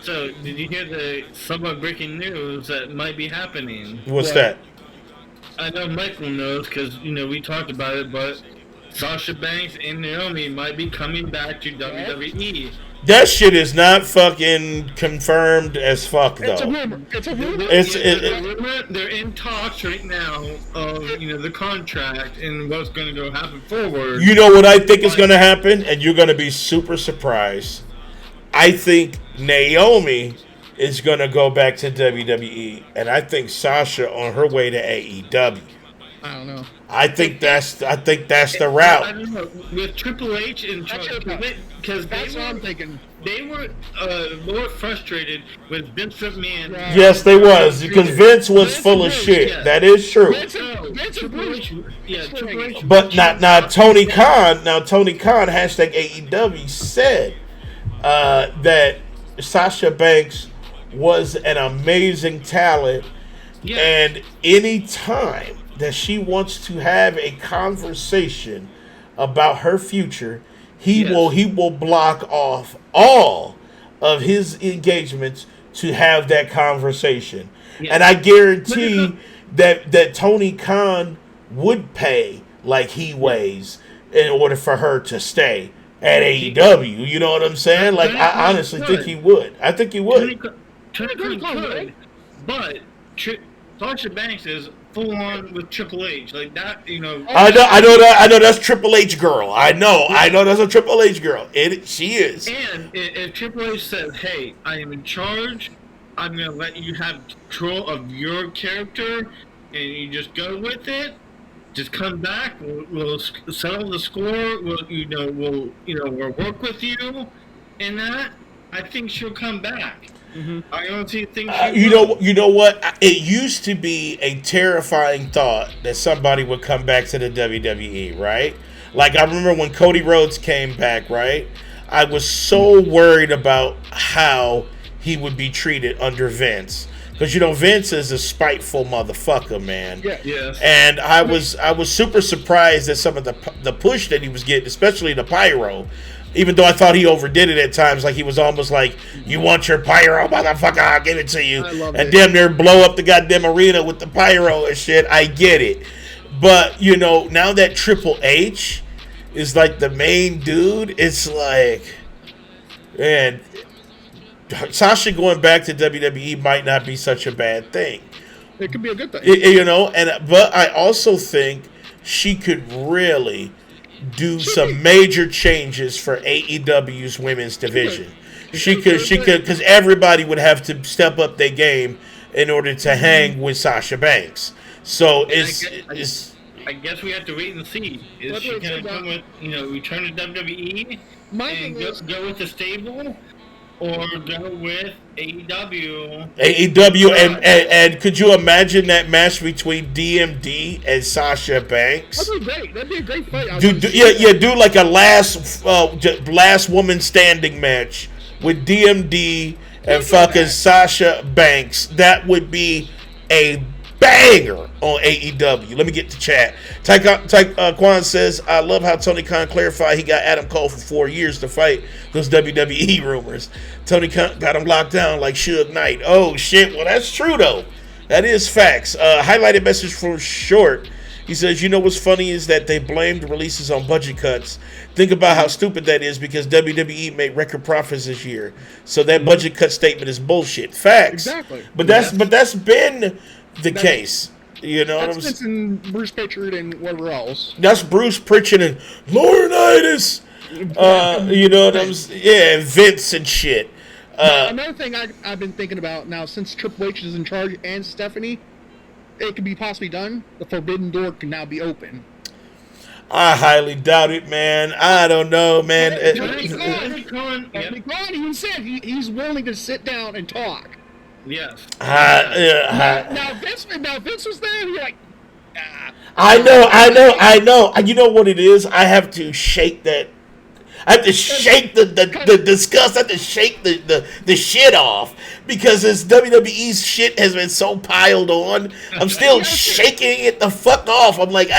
So, did you hear the somewhat breaking news that might be happening? What's that? I know Michael knows because, we talked about it, but Sasha Banks and Naomi might be coming back to WWE. That shit is not fucking confirmed as fuck, though. It's a rumor. It's a rumor. They're in talks right now of, the contract and what's going to go happen forward. You know what I think is going to happen? And you're going to be super surprised. I think Naomi is going to go back to WWE, and I think Sasha on her way to AEW. I don't know. I think that's the route. I don't know. With Triple H and because that's what I'm thinking. They were more frustrated with Vince McMahon. Yes, they was, because Vince was full of shit. Yeah. That is true. Triple H. But now Tony Khan, hashtag AEW said that Sasha Banks was an amazing talent, and any time that she wants to have a conversation about her future, he will block off all of his engagements to have that conversation. Yeah. And I guarantee that Tony Khan would pay like he weighs in order for her to stay at AEW. You know what I'm saying? Like, I honestly think he would. I think he would. Tony Khan could, but Sasha Banks is full on with Triple H, like that. I know that's Triple H girl. I know that's a Triple H girl. She is. And if Triple H says, "Hey, I am in charge. I'm gonna let you have control of your character, and you just go with it. Just come back. We'll settle the score. We'll work with you in that." I think she'll come back. Mm-hmm. I honestly think you know what? It used to be a terrifying thought that somebody would come back to the WWE, right? Like, I remember when Cody Rhodes came back, right? I was so worried about how he would be treated under Vince. Because, Vince is a spiteful motherfucker, man. Yeah. Yes. And I was super surprised at some of the push that he was getting, especially the pyro. Even though I thought he overdid it at times, like he was almost like, "You want your pyro, motherfucker? I'll give it to you," and damn near blow up the goddamn arena with the pyro and shit. I get it, But now that Triple H is like the main dude, it's like, man, Sasha going back to WWE might not be such a bad thing. It could be a good thing. But I also think she could really do some major changes for AEW's women's division. She could, because everybody would have to step up their game in order to hang with Sasha Banks. So I guess we have to wait and see. Is she going to come with, return to WWE and go with the stable, or go with AEW? And could you imagine that match between DMD and Sasha Banks? That'd be great. That'd be a great fight. Do like a last woman standing match with DMD and fucking Sasha Banks. That would be a banger on AEW. Let me get to chat. Quan says, I love how Tony Khan clarified he got Adam Cole for 4 years to fight those WWE rumors. Tony Khan got him locked down like Suge Knight. Oh, shit. Well, that's true, though. That is facts. Highlighted message from Short. He says, what's funny is that they blamed the releases on budget cuts. Think about how stupid that is because WWE made record profits this year. So that budget cut statement is bullshit. Facts. Exactly. But that's been the case. That's Vince and Bruce Pritchard and whatever else. That's Bruce Pritchard and Laurinaitis. Yeah, Vince and shit. Another thing I've been thinking about now, since Triple H is in charge and Stephanie, it could be possibly done. The forbidden door can now be open. I highly doubt it, man. I don't know, man. Tony Khan even said he's willing to sit down and talk. Yes. Now Vince was there. You're like, I know. You know what it is? I have to shake that. I have to shake the disgust. I have to shake the shit off because this WWE's shit has been so piled on. I'm still shaking it the fuck off. I'm like,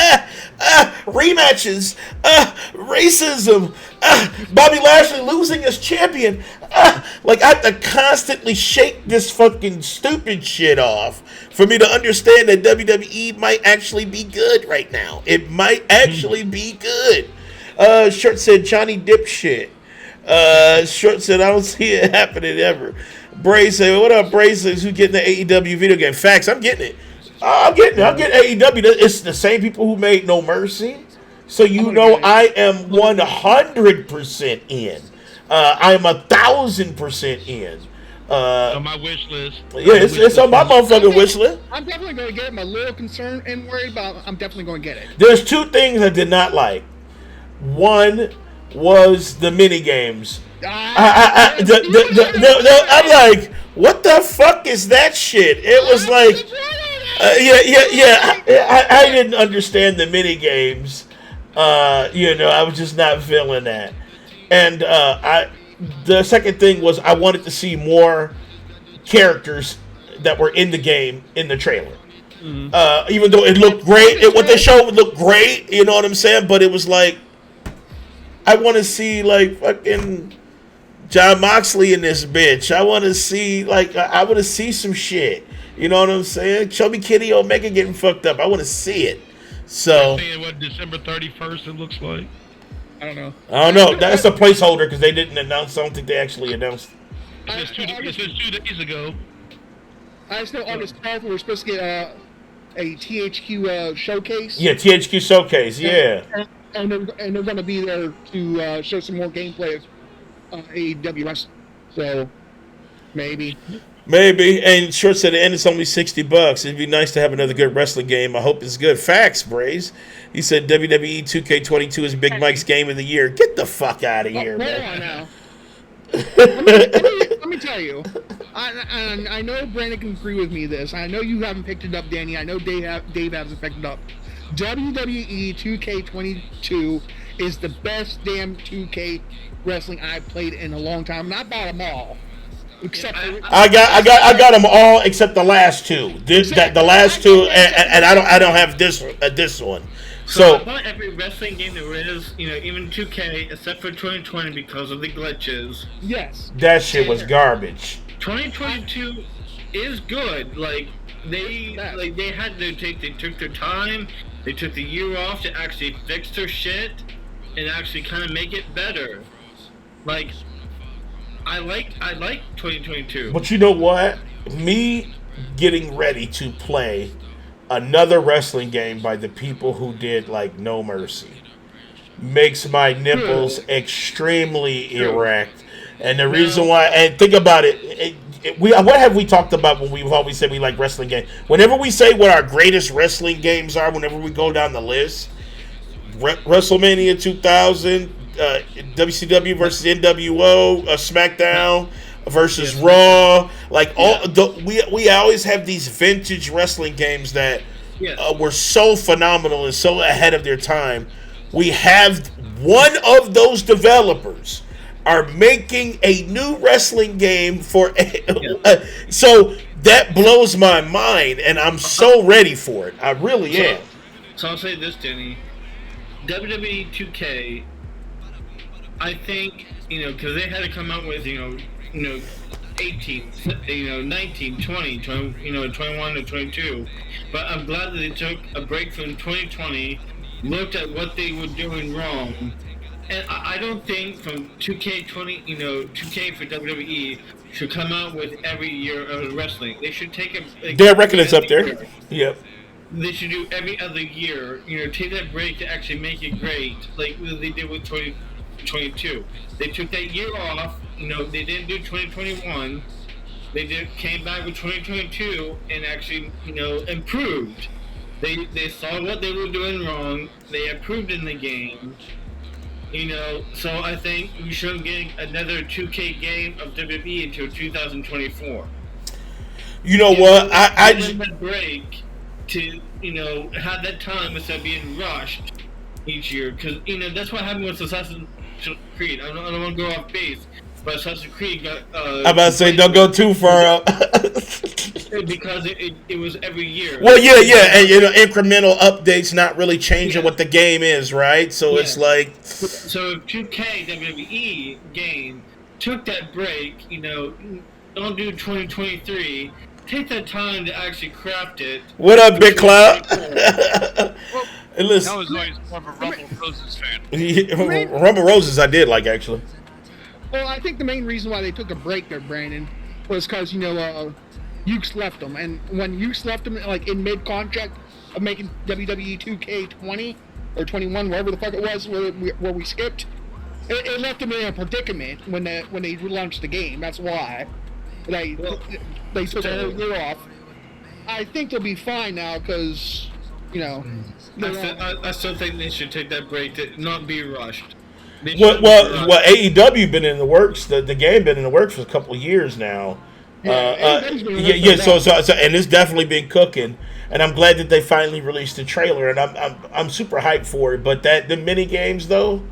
rematches, racism, Bobby Lashley losing as champion. Like I have to constantly shake this fucking stupid shit off for me to understand that WWE might actually be good right now. It might actually be good. Short said Johnny Dipshit. Short said I don't see it happening ever. Bray said, what up, Bray? Says who getting the AEW video game? Facts, I'm getting it. I'm getting AEW. It's the same people who made No Mercy. So I am 100% in. I am 1,000% in. On my wish list. Yeah, it's on my motherfucking wish list. I'm definitely going to get it. I'm a little concerned and worried, but I'm definitely going to get it. There's two things I did not like. One was the mini games. I'm like, what the fuck is that shit? It was like, I didn't understand the mini games. I was just not feeling that. And the second thing was I wanted to see more characters that were in the game in the trailer. Mm-hmm. Even though it looked great, what they showed looked great. You know what I'm saying? But it was like, I want to see like fucking John Moxley in this bitch. I want to see some shit. You know what I'm saying? Show me Kenny Omega getting fucked up. I want to see it. So what December 31st it looks like. I don't know. That's a placeholder because they didn't announce. I don't think they actually announced. It says 2 days ago. I just know August 12th we're supposed to get a THQ showcase. Yeah, THQ showcase. Yeah. And they're going to be there to show some more gameplay of AEW Wrestle. So, maybe. And Short said the end is only $60. It'd be nice to have another good wrestling game. I hope it's good. Facts, Braze. He said WWE 2K22 is Big Mike's game of the year. Get the fuck out of here, man. Hold on now. let me tell you. I know Brandon can agree with me this. I know you haven't picked it up, Danny. I know Dave hasn't picked it up. WWE 2K22 is the best damn 2K wrestling I've played in a long time, and I bought them all. Except I got them all except the last two. The last two, and I don't have this one. So I bought every wrestling game there is, even 2K, except for 2020 because of the glitches. Yes. That shit was garbage. 2022 is good. They took their time They took the year off to actually fix their shit and actually kind of make it better. Like, I like 2022. But you know what? Me getting ready to play another wrestling game by the people who did like No Mercy makes my nipples extremely erect. And the reason why, and think about it, what have we talked about when we've always said we like wrestling games? Whenever we say what our greatest wrestling games are, whenever we go down the list, WrestleMania 2000, WCW versus NWO, SmackDown versus Raw, like we always have these vintage wrestling games that were so phenomenal and so ahead of their time. We have one of those developers are making a new wrestling game for so that blows my mind, and I'm so ready for it. I really am. So I'll say this, Denny. WWE 2K, I think, because they had to come out with, 18, 19, 20, 21 to 22. But I'm glad that they took a break from 2020, looked at what they were doing wrong. And I don't think from 2K20, 2K for WWE should come out with every year of wrestling. They should take their record is up there. Yep. They should do every other year. Take that break to actually make it great, like they did with 2022. They took that year off. They didn't do 2021. They came back with 2022 and actually, improved. They saw what they were doing wrong. They improved in the game. So I think we shouldn't get another 2K game of WWE until 2024. You know what? I just a break to have that time instead of being rushed each year, because that's what happened with Assassin's Creed. I don't want to go off base, but Assassin's Creed got. I'm about to say don't go too far up. Because it was every year. Well, yeah, and incremental updates, not really changing what the game is, right? So it's like. So if 2K WWE game took that break, don't do 2023. Take that time to actually craft it. What up, Big Cloud? I was always more of a Rumble Roses fan. Rumble Roses, I did like actually. Well, I think the main reason why they took a break there, Brandon, was because Ukes left them, and when Ukes left them, like in mid-contract of making WWE 2K20 or 21, wherever the fuck it was, where we skipped, it left them in a predicament when they relaunched the game. That's why they took a whole year off. I think they'll be fine now because I still think they should take that break to not be rushed. Well, AEW been in the works. The game been in the works for a couple of years now. So and it's definitely been cooking, and I'm glad that they finally released the trailer, and I'm super hyped for it. But the mini games though,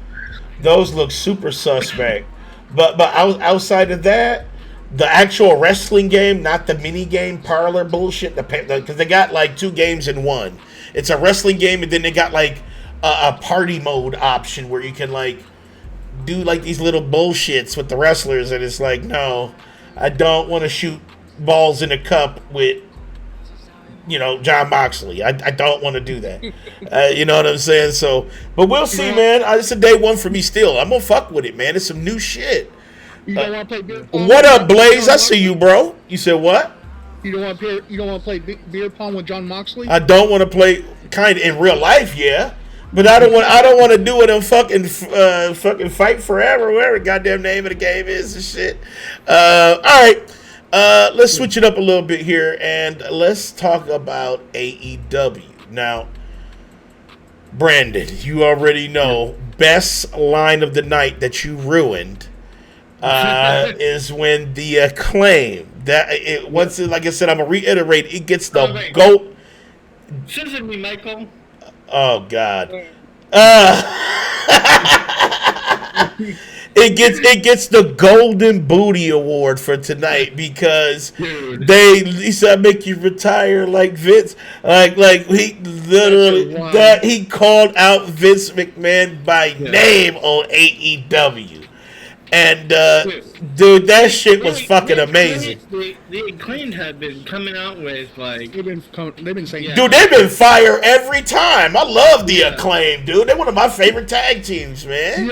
those look super suspect. But outside of that, the actual wrestling game, not the mini game parlor bullshit, because they got like two games in one. It's a wrestling game, and then they got like a party mode option where you can like do like these little bullshits with the wrestlers, and it's like, no, I don't want to shoot balls in a cup with, John Moxley. I don't want to do that. You know what I'm saying? So, but we'll see, man. It's a day one for me still. I'm going to fuck with it, man. It's some new shit. You don't want to play beer pong? What up, Blaze? I see you, bro. You said what? You don't want to play beer pong with John Moxley? I don't want to play kind of in real life, yeah. But I don't want to do it and fucking fight forever, whatever the goddamn name of the game is and shit. All right, let's switch it up a little bit here and let's talk about AEW. Now, Brandon, you already know best line of the night that you ruined is when the Acclaim like I said, I'm gonna reiterate, it gets the GOAT. Scissor me, Michael. Oh God. It gets the Golden Booty Award for tonight because he said make you retire like Vince, like he literally he called out Vince McMahon by name on AEW, And dude, that shit was fucking amazing. The Acclaimed have been coming out with like They've been saying, Dude, they've been fire every time. I love the Acclaim, dude. They're one of my favorite tag teams, man.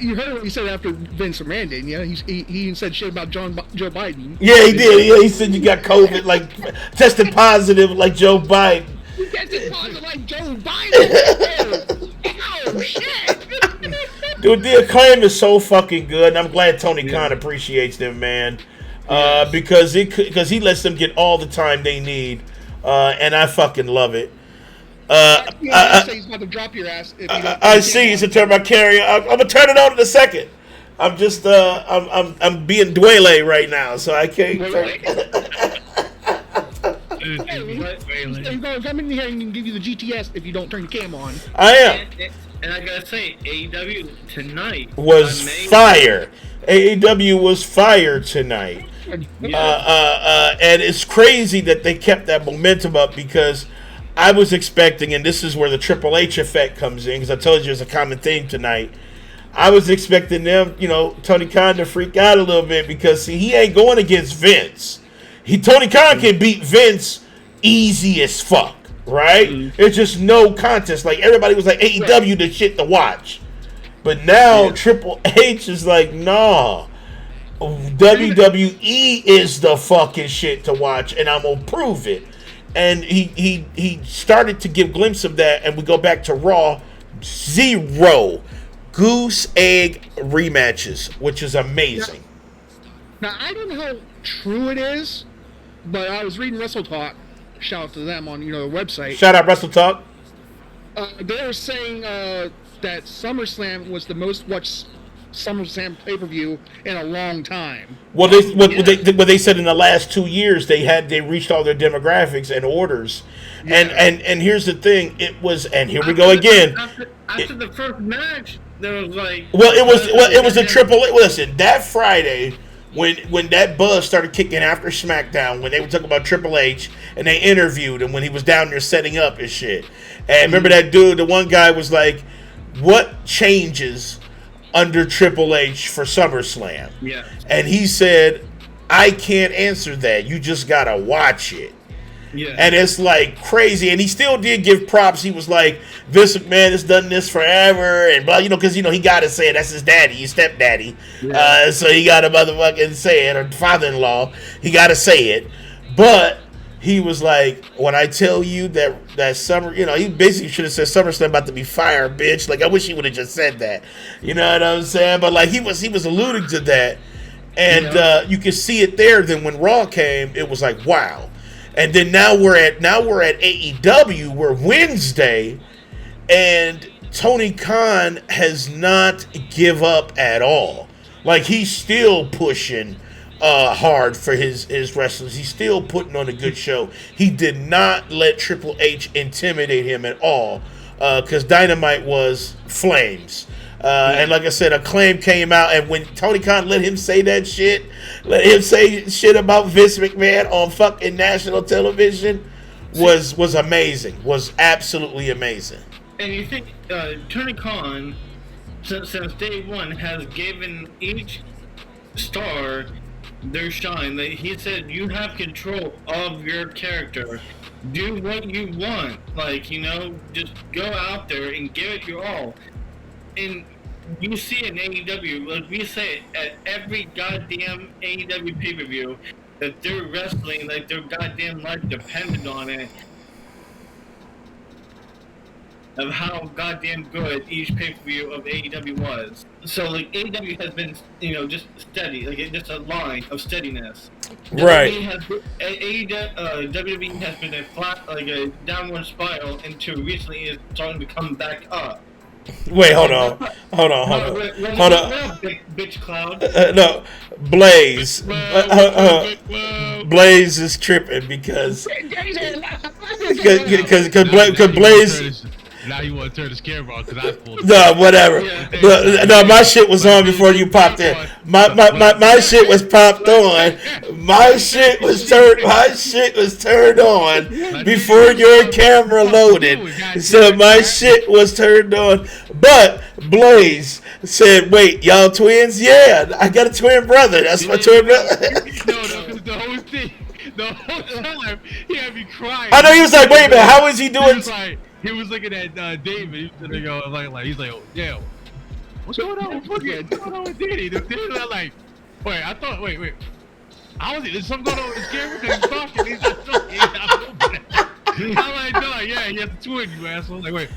You heard what he said after Vince McMahon did, yeah? He said shit about Joe Biden. Yeah, he did. Yeah, he said you got COVID, like tested positive, like Joe Biden. You tested positive like Joe Biden. Oh shit! Dude, the Acclaim is so fucking good, and I'm glad Tony Khan appreciates them, man. Because he lets them get all the time they need, and I fucking love it. He's about to drop your ass. If you don't I see. He's a turn my carrier. I'm gonna turn it on in a second. I'm just I'm being Dwele right now, so I can't. Come in here and give you the GTS if you don't turn the cam on. I am. And I gotta say, AEW tonight was fire. AEW was fire tonight. And it's crazy that they kept that momentum up because I was expecting, and this is where the Triple H effect comes in, because I told you there's a common theme tonight. I was expecting them, Tony Khan to freak out a little bit because, see, he ain't going against Vince. Tony Khan can beat Vince easy as fuck, right? It's just no contest. Like, everybody was like, AEW the shit to watch. But now Triple H is like, nah. WWE is the fucking shit to watch, and I'm gonna prove it. And he started to give glimpses of that, and we go back to Raw. 0 goose egg rematches, which is amazing. Now I don't know how true it is, but I was reading Wrestle Talk. Shout out to them on the website. Shout out Wrestle Talk. They were saying that SummerSlam was the most watched SummerSlam pay-per-view in a long time. Well, they said in the last 2 years they reached all their demographics and orders, and here's the thing, it was, and here we go again. After the first match, there was like, it was a triple. Listen, that Friday when that buzz started kicking after SmackDown, when they were talking about Triple H and they interviewed him when he was down there setting up his shit, and remember that dude, the one guy was like, "What changes under Triple H for SummerSlam?" Yeah. And he said, "I can't answer that. You just gotta watch it." Yeah. And it's like crazy. And he still did give props. He was like, Vince McMahon has done this forever, and blah, because he gotta say it. That's his daddy, his stepdaddy. Yeah. So he gotta motherfucking say it, or father-in-law. He gotta say it. But he was like, when I tell you that summer, he basically should have said SummerSlam about to be fire, bitch. Like, I wish he would have just said that. You know what I'm saying? But like he was alluding to that, and you could see it there. Then when Raw came, it was like, wow. And then now we're at AEW. We're Wednesday, and Tony Khan has not give up at all. Like, he's still pushing hard for his wrestlers. He's still putting on a good show. He did not let Triple H intimidate him at all, because Dynamite was flames. And like I said, Acclaim came out, and when Tony Khan let him say that shit, let him say shit about Vince McMahon on fucking national television, was amazing. Was absolutely amazing. And you think Tony Khan, since day one, has given each star their shine. Like, he said, you have control of your character. Do what you want. Like, just go out there and give it your all. And you see in AEW, like we say at every goddamn AEW pay-per-view, that they're wrestling like their goddamn life depended on it. Of how goddamn good each pay-per-view of AEW was. So like AEW has been, just steady, like just a line of steadiness. Right. WWE has been a flat, like a downward spiral until recently it's starting to come back up. Wait, hold on. Bitch cloud. No, Blaze. Blaze is tripping because Blaze Now you want to turn this camera on because I pulled. No, whatever. No, my shit was on before you popped in. My shit was popped on. My shit was turned on before your camera loaded. So my shit was turned on. But Blaze said, "Wait, y'all twins? Yeah, I got a twin brother. That's my twin brother." No, the whole thing. The whole time he had me crying. I know he was like, "Wait a minute, how is he doing?" He was looking at David. He's sitting there like he's like, oh, yeah, what's going on with Danny? I'm like, wait. How is it? There's something going on with his camera because he's talking. He's not talking. I'm like, no, yeah, he has a twin, you asshole. Like, wait.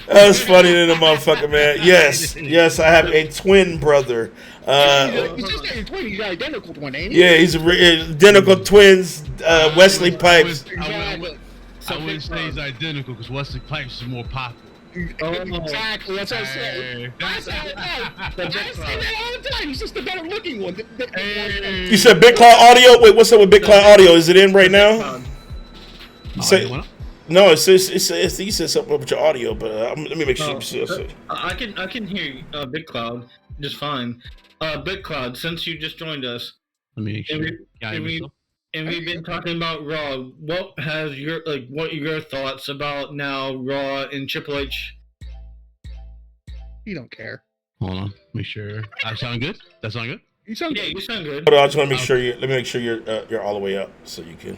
That's funny to the motherfucker, man. Yes, I have a twin brother. He's just a twin. He's an identical twin, ain't he? Yeah, he's identical twins. Wesley Pipes. I wouldn't say he's identical because Wesley Pipes is more popular. Exactly, that's what I said. I say that all the time. He's just the better looking one. You said Big Cloud Audio? Wait, what's up with Big Cloud Audio? Is it in right now? No, it says he said something about your audio, but let me make sure. I can hear Big Cloud just fine. Big Cloud, since you just joined us, let me make sure. And we've been talking about Raw. What are your thoughts about now Raw and Triple H? You don't care. Hold on, make sure. I sound good. That sound good. You sound good. You sound good. Hold on, I just want to make sure you. Let me make sure you're all the way up so you can.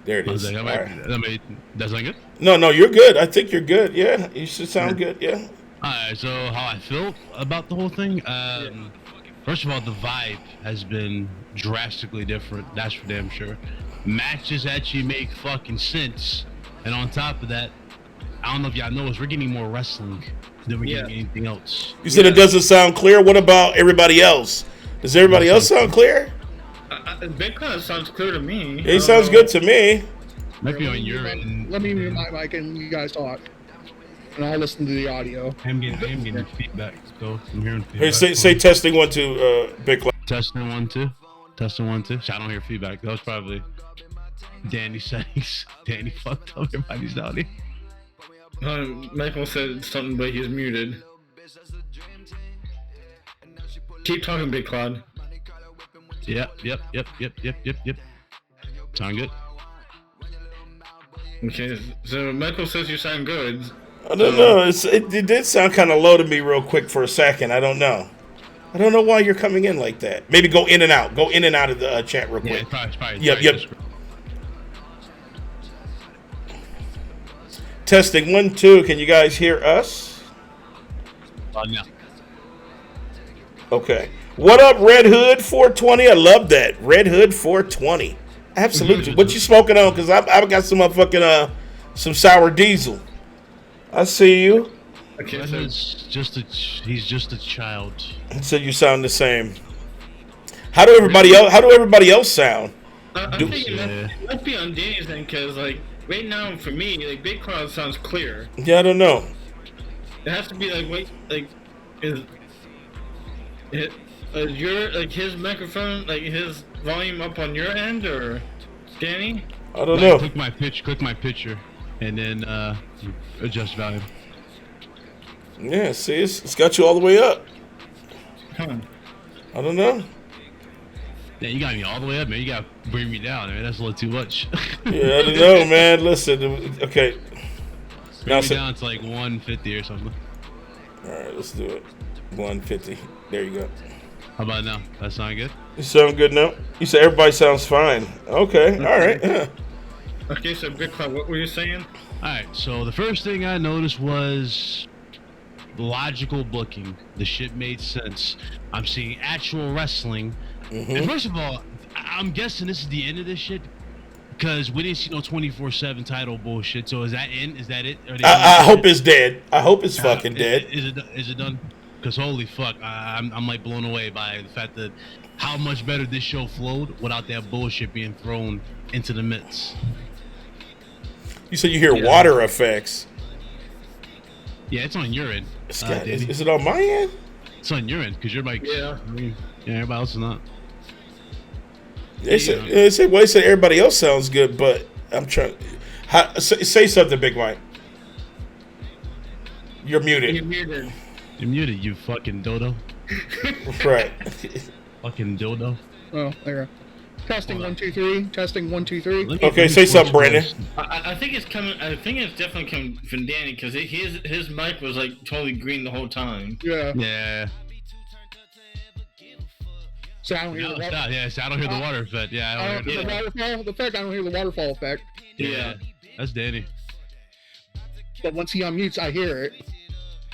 There it is. That sound good? No, you're good. I think you're good. Yeah, you should sound good. Yeah. All right. So how I feel about the whole thing. First of all, the vibe has been drastically different. That's for damn sure. Matches actually make fucking sense. And on top of that, I don't know if y'all know, we're getting more wrestling than we're getting anything else. You said it doesn't sound clear. What about everybody else? Does everybody else sound clear? Big Cloud sounds clear to me. It sounds good to me. Might be on your end. Let me mute my mic and you guys talk. And I'll listen to the audio. I'm getting feedback. So I'm hearing feedback. Hey, say testing 1 2, Big Cloud. Testing 1 2. Testing 1 2. I don't hear feedback. That was probably Danny's settings. Danny fucked up everybody's audio. Michael said something, but he's muted. Keep talking, Big Cloud. Yep. Sound good? Okay, so Michael says you sound good. I don't know. It did sound kind of low to me real quick for a second. I don't know why you're coming in like that. Maybe go in and out. Go in and out of the chat real quick. Probably Yep. Testing 1 2. Can you guys hear us? No. Okay. What up, Red Hood 420? I love that. Red Hood 420. Absolutely. What you smoking on? Because I've got some motherfucking some sour diesel. I see you. Okay, he's just a child. So you sound the same. How do everybody else sound? I'm thinking that must be on Danny's end because right now for me Big Cloud sounds clear. Yeah, I don't know. It has to be is your his microphone his volume up on your end or Danny? I don't know. Click my picture, and then adjust volume. Yeah, see, it's got you all the way up. Huh. I don't know. Yeah, you got me all the way up, man. You got to bring me down, man. That's a little too much. Yeah, I don't know, man. Listen, okay. Bring me down to 150 or something. All right, let's do it. 150. There you go. How about now? That sound good? You sound good now? You said everybody sounds fine. Okay, all right. Yeah. Okay, so Big Cloud, what were you saying? All right, so the first thing I noticed was logical booking. The shit made sense. I'm seeing actual wrestling. Mm-hmm. And first of all, I'm guessing this is the end of this shit because we didn't see no 24/7 title bullshit. So is that in? Is that it? I hope it's dead. I hope it's fucking dead. Is it done? Because holy fuck, I'm blown away by the fact that how much better this show flowed without that bullshit being thrown into the midst. You said you hear water effects. Yeah, it's on your end. Is it on my end? It's on your end because your mic. Yeah, everybody else is not. They say everybody else sounds good, but I'm trying. Say something, Big Mike. You're muted. You're muted. You're muted, you fucking dodo. Right. Fucking dildo. Oh, there. Testing 1 2 3. Testing 1 2 3. Okay, say something, Brandon. I think it's coming. I think it's definitely coming from Danny because his mic was like totally green the whole time. Yeah. Yeah. So I don't hear the water. Yeah, so I don't hear the water effect. Yeah, I don't hear the waterfall effect. I don't hear the waterfall effect. Yeah. That's Danny. But once he unmutes, I hear it.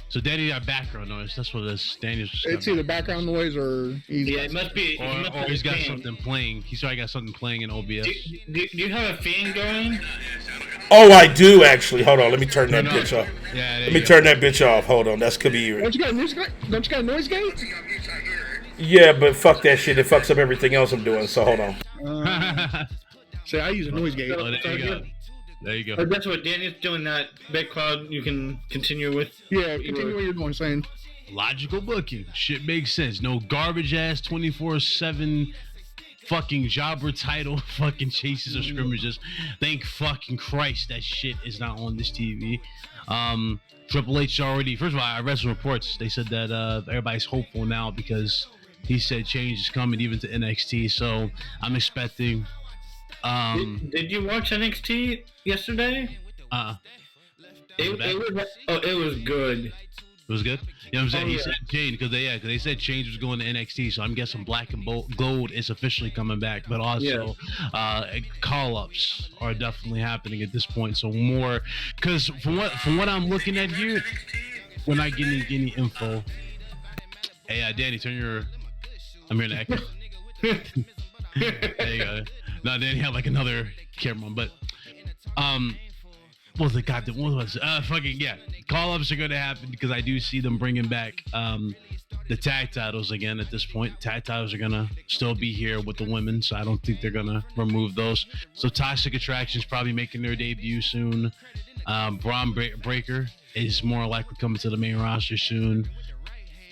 So Danny got background noise. That's what it is. Daniel's just It's either background noise or it must be. or he's got something playing. He's already got something playing in OBS. Do you have a fan going? Oh, I do actually. Hold on, let me turn that bitch off. Yeah, let me turn that bitch off. Hold on, that could be you. Don't you got a noise gate? Yeah, but fuck that shit. It fucks up everything else I'm doing. So hold on. So I use a noise gate. Oh, there you go. There you go. That's what Danny's doing. That Big Cloud, you can continue with. Yeah, continue what you're doing, saying. Logical booking. Shit makes sense. No garbage ass 24/7 fucking jobber title fucking chases or scrimmages. Thank fucking Christ that shit is not on this TV. Triple H already. First of all, I read some reports. They said that everybody's hopeful now because he said change is coming even to NXT. So I'm expecting. Did you watch NXT yesterday? It was good. It was good. You know what I'm saying? He said change because they said change was going to NXT. So I'm guessing Black and Gold is officially coming back. But also, call-ups are definitely happening at this point. So more, because from what I'm looking at here, we're not getting any info. Hey, Danny, turn your. I'm hearing the echo. There you go. No, Danny had like another camera on, but what was the goddamn? What was it? Fucking yeah. Call-ups are going to happen because I do see them bringing back the tag titles again at this point. Tag titles are going to still be here with the women, so I don't think they're going to remove those. So Toxic Attraction's probably making their debut soon. Braun Breaker is more likely coming to the main roster soon.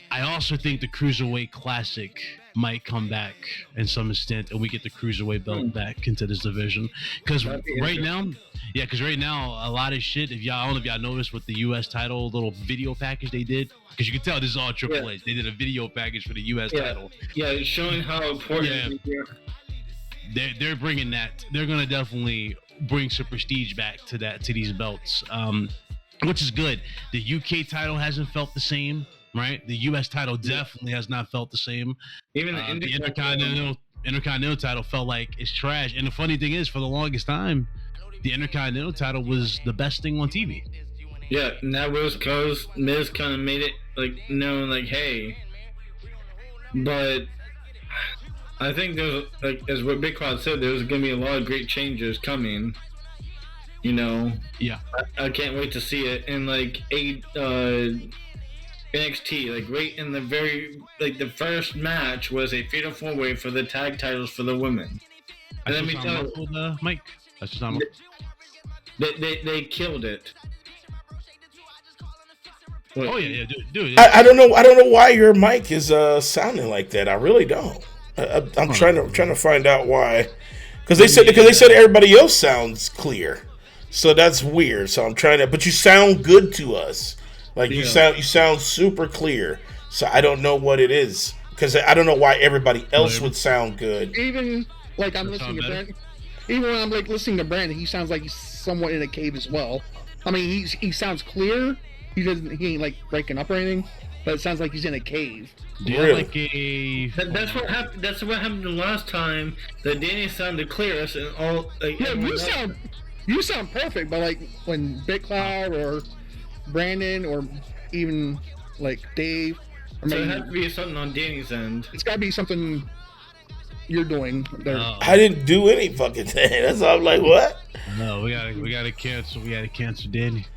I also think the Cruiserweight Classic might come back in some extent, and we get the Cruiserweight belt back into this division. Because right now, a lot of shit. I don't know if y'all noticed with the U.S. title little video package they did, because you can tell this is all Triple H. They did a video package for the U.S. title. Yeah, it's showing how important. Yeah. They're bringing that. They're gonna definitely bring some prestige back to these belts, which is good. The UK title hasn't felt the same. Right, the U.S. title definitely has not felt the same. Even the Intercontinental title felt like it's trash. And the funny thing is, for the longest time, the Intercontinental title was the best thing on TV. Yeah, and that was because Miz kind of made it like known, like, hey. But I think there's like, as what Big Cloud said, there's going to be a lot of great changes coming. You know. Yeah. I can't wait to see it. And like NXT, like right in the the first match was a fatal 4-way for the tag titles for the women. And let me tell you, Mike, that's just not they killed it. What? Oh yeah, dude. I don't know why your mic is sounding like that. I really don't. I'm trying to find out why. Because they said everybody else sounds clear, so that's weird. So I'm trying to, but you sound good to us. Like you sound super clear, so I don't know what it is because I don't know why everybody else would sound good. Even like I'm listening to Brandon, even when I'm like listening to Brandon, he sounds like he's somewhat in a cave as well. I mean, he sounds clear. He ain't like breaking up or anything, but it sounds like he's in a cave. Really? That's what happened. That's what happened the last time that Danny sounded clearest and all. Like, yeah, you sound perfect, but like when Big Cloud or Brandon or even like Dave, so it has to be something on Danny's end. It's got to be something you're doing there. I didn't do any fucking thing. That's all. I'm like, what? No, we gotta cancel. We gotta cancel Danny.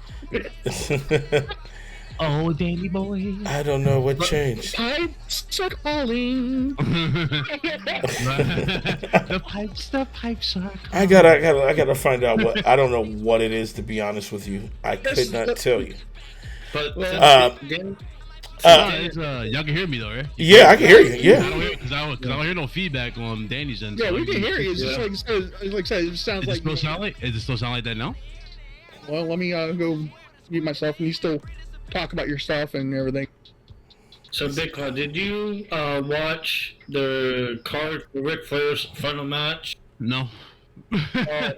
Oh, Danny boy. I don't know what changed. Pipes are calling. The pipes are calling. I gotta find out what. I don't know what it is, to be honest with you. I could not tell you. But y'all can hear me though, right? Yeah, I can hear you. Yeah. Because I don't hear no feedback on Danny's end. Yeah, we can hear you. It's just like I said, it sounds Does it still sound like that now? Well, let me go mute myself, and you still talk about your stuff and everything. So, Big Claw, did you watch the card for Ric Flair's final match? No. I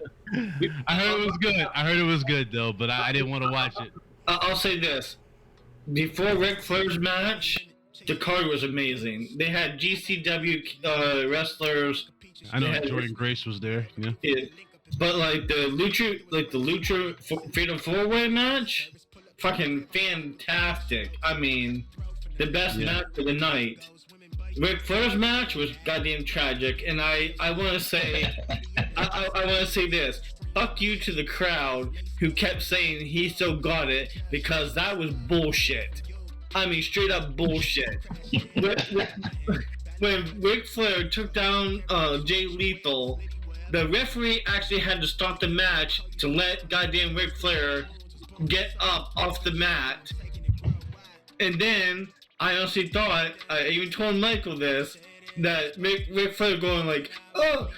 heard it was good. I heard it was good though, but I didn't want to watch it. I'll say this: before Ric Flair's match, the card was amazing. They had GCW wrestlers. I know Jordan Grace was there. Yeah. But like the Lucha Fatal 4-Way match, fucking fantastic. I mean, the best match of the night. Ric Flair's match was goddamn tragic, and I want to say, I want to say this: fuck you to the crowd who kept saying he still got it, because that was bullshit. I mean, straight up bullshit. When Ric Flair took down Jay Lethal, the referee actually had to stop the match to let goddamn Ric Flair get up off the mat, and then I honestly thought, I even told Michael this, that Ric Flair going like, oh,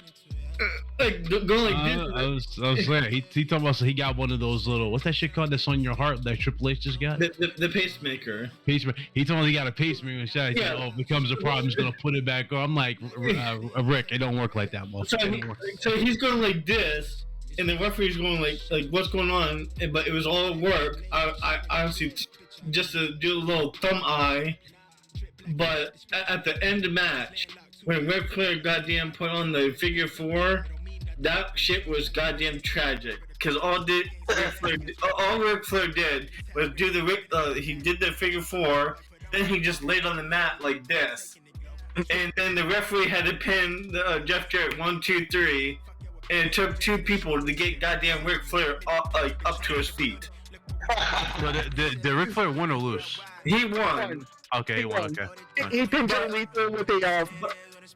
like going like this. I was saying, he talking about, so he got one of those little, what's that shit called that's on your heart that Triple H just got? The pacemaker. Pacemaker. He told me he got a pacemaker and shit. He said, oh, if it becomes a problem, he's gonna put it back on. I'm like, Rick, it don't work like that, motherfucker. So he's going like this, and the referee's going like what's going on? But it was all work. I honestly, just to do a little thumb eye. But at the end of the match, when Ric Flair goddamn put on the figure 4, that shit was goddamn tragic. Because all Ric Flair did was do he did the figure 4, then he just laid on the mat like this. And then the referee had to pin Jeff Jarrett 1, 2, 3, and it took 2 people to get goddamn Ric Flair up to his feet. But did Ric Flair win or lose? He won. Okay, he won. Okay. He pinned Jay Lethal with a.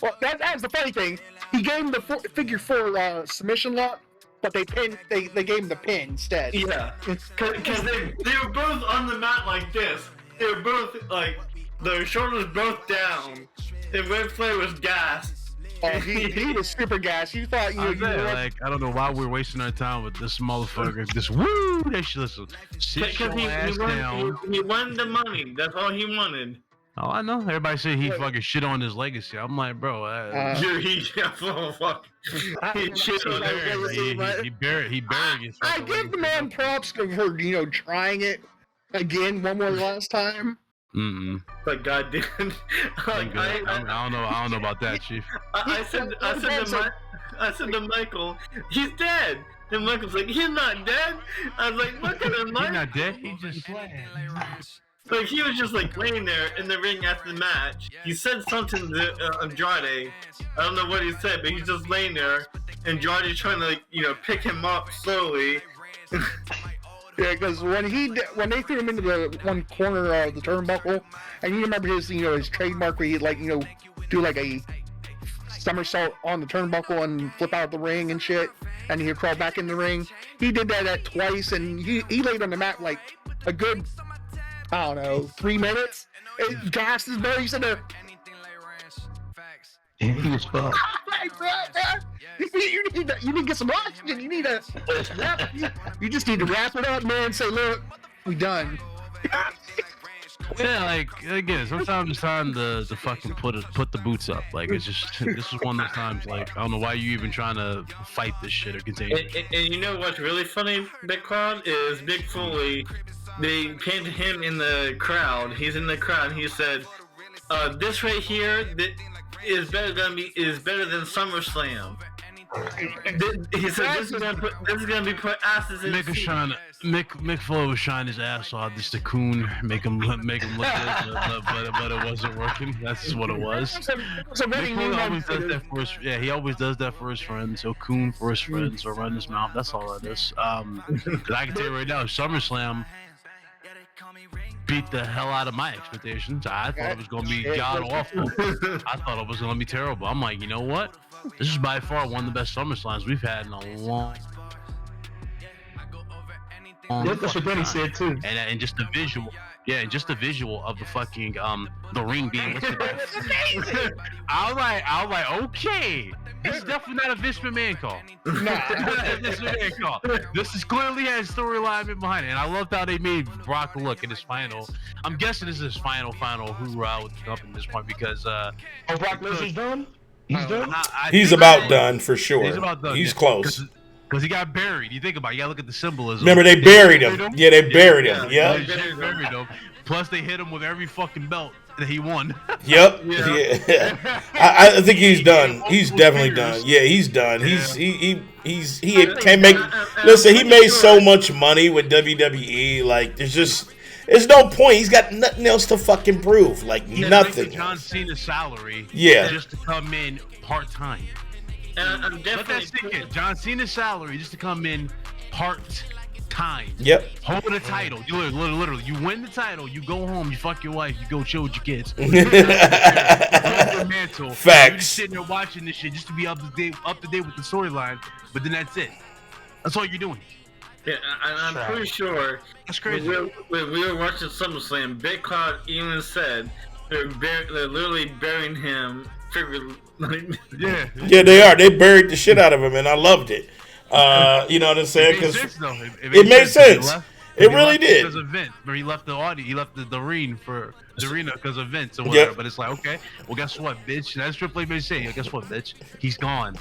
Well, that's the funny thing. He gave him the figure 4 submission lock, but they gave him the pin instead. Yeah, because they were both on the mat like this. They were both like their shoulders both down, and Ric Flair was gassed. Oh, he was super gassed. You thought you were like, I don't know why we're wasting our time with this motherfucker. This woo, that shit. Listen, sit your ass down. He won the money. That's all he wanted. Oh, I know. Everybody say he fucking shit on his legacy. I'm like, bro. He shit on there. He buried his. I give the man props for trying it again one more last time. But goddamn, I don't know about that, Chief. I said to Michael, he's dead. And Michael's like, he's not dead. I was like, look at him, Mike. He's not dead. He's just like, he was just like laying there in the ring after the match. He said something to Andrade. I don't know what he said, but he's just laying there. Andrade's trying to pick him up slowly. Yeah, because when they threw him into the one corner of the turnbuckle, and you remember his his trademark where he'd do like a somersault on the turnbuckle and flip out of the ring and shit, and he'd crawl back in the ring. He did that twice, and he laid on the mat like a good, I don't know, 3 minutes. It gassed his belly. He said there. He was fucked. You need to get some oxygen. You need to you just need to wrap it up, man, and say, look, we done. Yeah, like, again, sometimes it's time to fucking put the boots up. Like, it's just, this is one of those times, like, I don't know why you even trying to fight this shit or contain it. And you know what's really funny, Big Claude, is Mick Foley, they pinned him in the crowd. He's in the crowd, and he said, this right here is better than SummerSlam. He said this is gonna be put asses in. Mick Foley was shining his ass off just to coon, make him look good, but it wasn't working. That's what it was. Mick Foley always does that for his, he always does that for his friends. He'll coon for his friends or run his mouth. That's all that is. 'Cause I can tell you right now, SummerSlam beat the hell out of my expectations. I thought it was going to be god awful. I thought it was going to be terrible. I'm like, you know what? This is by far one of the best SummerSlams we've had in a long That's what Benny said too. And just the visual, and just the visual of the fucking the ring being lifted. I was like, okay, This is definitely not a Vince McMahon call. Nah. This is a McMahon call. This is clearly has storyline behind it, and I loved how they made Brock look in his final. I'm guessing this is his final hoorah with the company at this point because Brock Lesnar's done. He's done. He's about done for sure. He's about done. He's close. Because he got buried. You think about it, you gotta look at the symbolism. Remember, they buried him. Yeah, they buried him. Yeah, Yep. they buried him. Plus, they hit him with every fucking belt that he won. Yep. Yeah. I think he's done. He's definitely done. Yeah, he's done. He can't make. Listen, he made so much money with WWE. Like, there's no point. He's got nothing else to fucking prove. Like nothing. John Cena's salary. Yeah. Just to come in part time. I'm Let that definitely. sink in. John Cena's salary just to come in part time. Yep. Holding a title. You literally, you win the title, you go home, you fuck your wife, you go chill with your kids. Hold your mantle. Facts. You're just sitting there watching this shit just to be up to date with the storyline, but then that's it. That's all you're doing. Yeah, I'm pretty sure. That's crazy. When we were watching SummerSlam, Big Cloud even said they're literally burying him. Yeah. Yeah, they are. They buried the shit out of him, and I loved it. You know what I'm saying? It made Because sense, though. it made sense. It really did. Because of Vince, or he left the audience, he left the arena because of Vince or whatever. Yep. But it's like, okay, well, guess what, bitch? That's Triple H saying. Guess what, bitch? He's gone.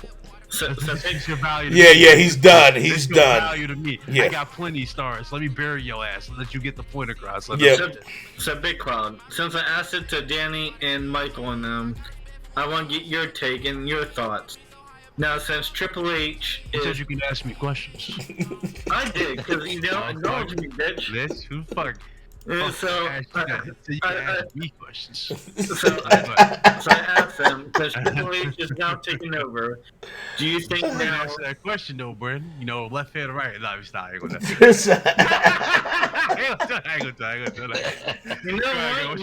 So That's your value. To Yeah, me. yeah, he's done. He's That's your done. value to me. Yeah. I got plenty of stars. Let me bury your ass and let you get the point across. Yeah. So Big Cloud, since I asked it to Danny and Michael and them, I want to get your take and your thoughts. Now, since Triple H You said is, you can ask me questions. I did because you don't acknowledge me, bitch. Bitch, who fuck? So You can ask me questions. So I asked them, because Triple H is now taking over. Do you think I now? answer that question though, Brandon. You know, left hand or right? No, it's not. I ain't gonna do that. I ain't gonna do that. You know What's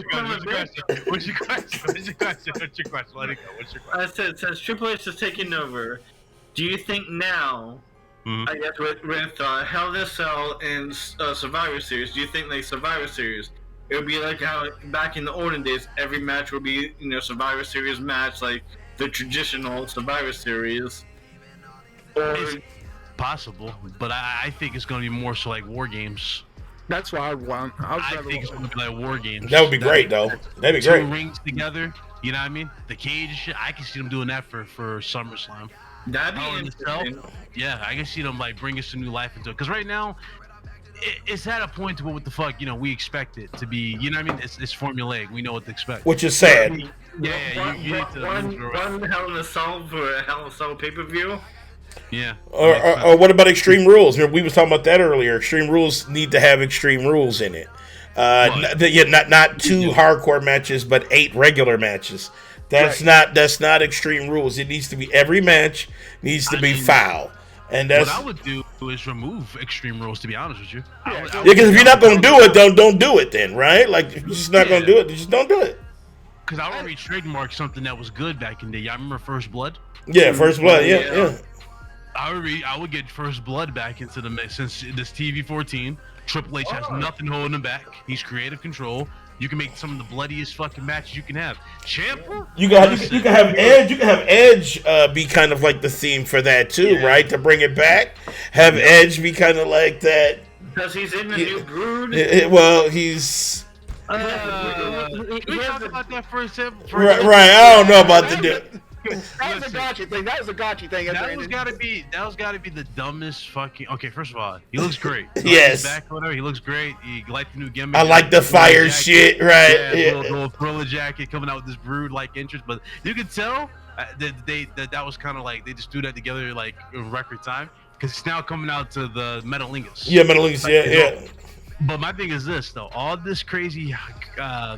what? your question? Let it go. What's your question? I said, since Triple H is taking over, do you think now? Mhm. I guess with Hell in a Cell and Survivor Series, do you think like Survivor Series? It would be like how back in the olden days, every match would be Survivor Series match, like the traditional Survivor Series. Or It's possible, but I think it's gonna be more so like war games. That's what I want. I think it's gonna be like war games. That would be great, though. That'd be Two great. rings together. You know what I mean? The cage and shit. I can see them doing that for SummerSlam. that'd be Hell in a Cell? interesting. Yeah, I can see them like bringing some new life into it. Because right now, it's at a point to what the fuck we expect it to be. You know what I mean? It's formulaic. We know what to expect. Which is sad. Yeah, you need to move it around. One Hell in a Cell for a Hell in a Cell pay-per-view. Yeah. Or what about Extreme Rules? We was talking about that earlier. Extreme Rules need to have Extreme Rules in it. Not 2 hardcore matches, but 8 regular matches. That's not Extreme Rules. It needs to be every match needs to be foul. And that's What I would do is remove Extreme Rules. To be honest with you. because if you're not gonna do it, don't do it then, right? Like if you're just not gonna do it, then just don't do it. Because I already trademarked something that was good back in the day. Y'all remember First Blood? Yeah, First Blood. Yeah. I would get First Blood back into the mix since this TV-14. Triple H has nothing holding him back. He's creative control. You can make some of the bloodiest fucking matches you can have. Champ? You can have Edge. You can have Edge be kind of like the theme for that too, right? To bring it back, have Edge be kind of like that. Because he's in the new Brood. Well, he's We talked about that for a second. right. I don't know about the. That was a gotcha thing. That was a gotcha thing. That was gotta be the dumbest fucking. Okay, first of all, he looks great. Yes. Back whatever, he looks great. He like the new gimmick. I like the fire shit, right? Yeah, little thriller jacket coming out with this brood-like interest, but you could tell that was kind of like they just threw that together like in record time because it's now coming out to the Metalingus. Yeah, Metalingus. Yeah. But my thing is this though: all this crazy,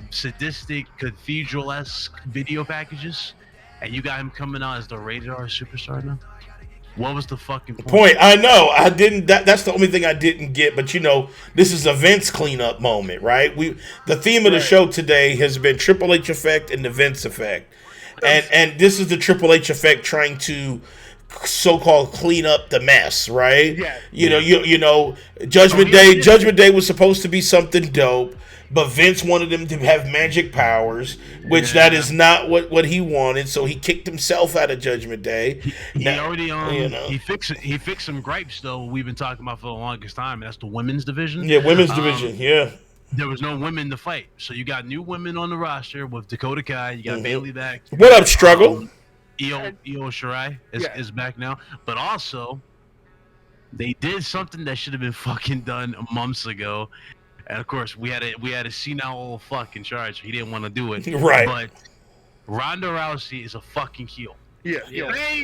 sadistic, cathedral-esque video packages. And you got him coming out as the rated R superstar now? What was the fucking point? I know. I didn't. That's the only thing I didn't get. But this is a Vince cleanup moment, right? The theme of the show today has been Triple H effect and the Vince effect, and this is the Triple H effect trying to so-called clean up the mess, right? Yeah. Judgment Day. Judgment Day was supposed to be something dope. but Vince wanted him to have magic powers, which that is not what he wanted. So he kicked himself out of Judgment Day. He already he fixed some gripes though. We've been talking about for the longest time. And that's the women's division. Yeah, women's division. Yeah. There was no women to fight, so you got new women on the roster with Dakota Kai. You got Bailey back. What up, Struggle? Io Shirai is back now, but also they did something that should have been fucking done months ago, and of course we had a senile old fuck in charge. He didn't want to do it, right? But Ronda Rousey is a fucking heel. Yeah.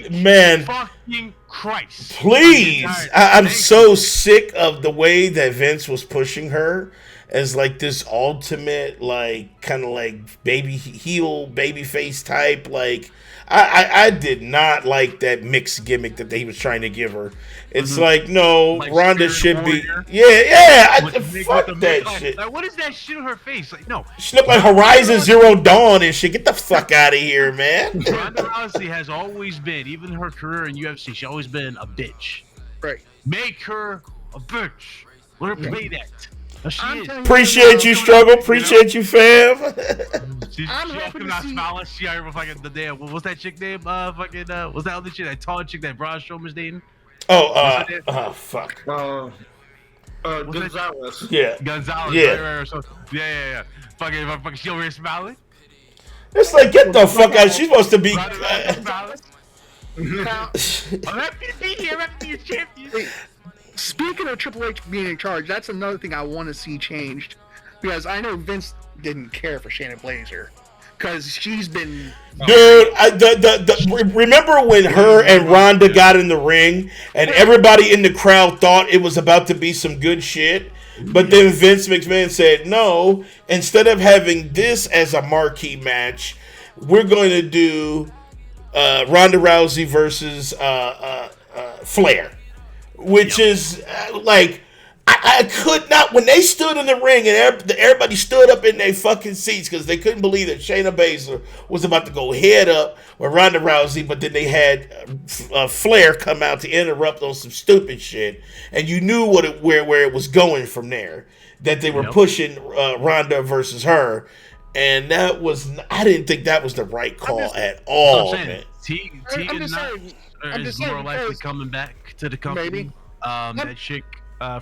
Man, fucking Christ! Please, I'm so sick of the way that Vince was pushing her as like this ultimate, like kind of like baby heel, baby face type. Like I did not like that mixed gimmick that he was trying to give her. It's like, no, like Ronda should be. Fuck that shit. Like, what is that shit on her face? Like, no. She looked like Horizon Zero Dawn and shit. Get the fuck out of here, man. Ronda Rousey has always been, even in her career in UFC, she's always been a bitch. Right. Make her a bitch. Let her play that. Appreciate you, Struggle. Appreciate you, fam. She's fucking not smiling. She already fucking the damn. What was that chick name? What's that other chick? That tall chick that Braun Strowman's dating? Fuck. Gonzalez. Yeah. Gonzalez. Yeah. Right. So, yeah. Fucking. She over here smiling. It's like, get the fuck out. She's supposed to be. I'm happy to be here. I'm happy to be a champion. Speaking of Triple H being in charge, that's another thing I want to see changed, because I know Vince didn't care for Shayna Baszler, because she's been. Dude, remember when her and Ronda got in the ring, and everybody in the crowd thought it was about to be some good shit, but then Vince McMahon said, no, instead of having this as a marquee match, we're going to do Ronda Rousey versus Flair. Which is like, I could not, when they stood in the ring and everybody stood up in their fucking seats because they couldn't believe that Shayna Baszler was about to go head up with Ronda Rousey, but then they had Flair come out to interrupt on some stupid shit, and you knew where it was going from there, that they were pushing Ronda versus her, and that was, I didn't think that was the right call at all, man. I'm just more likely coming back to the company. Maybe. That chick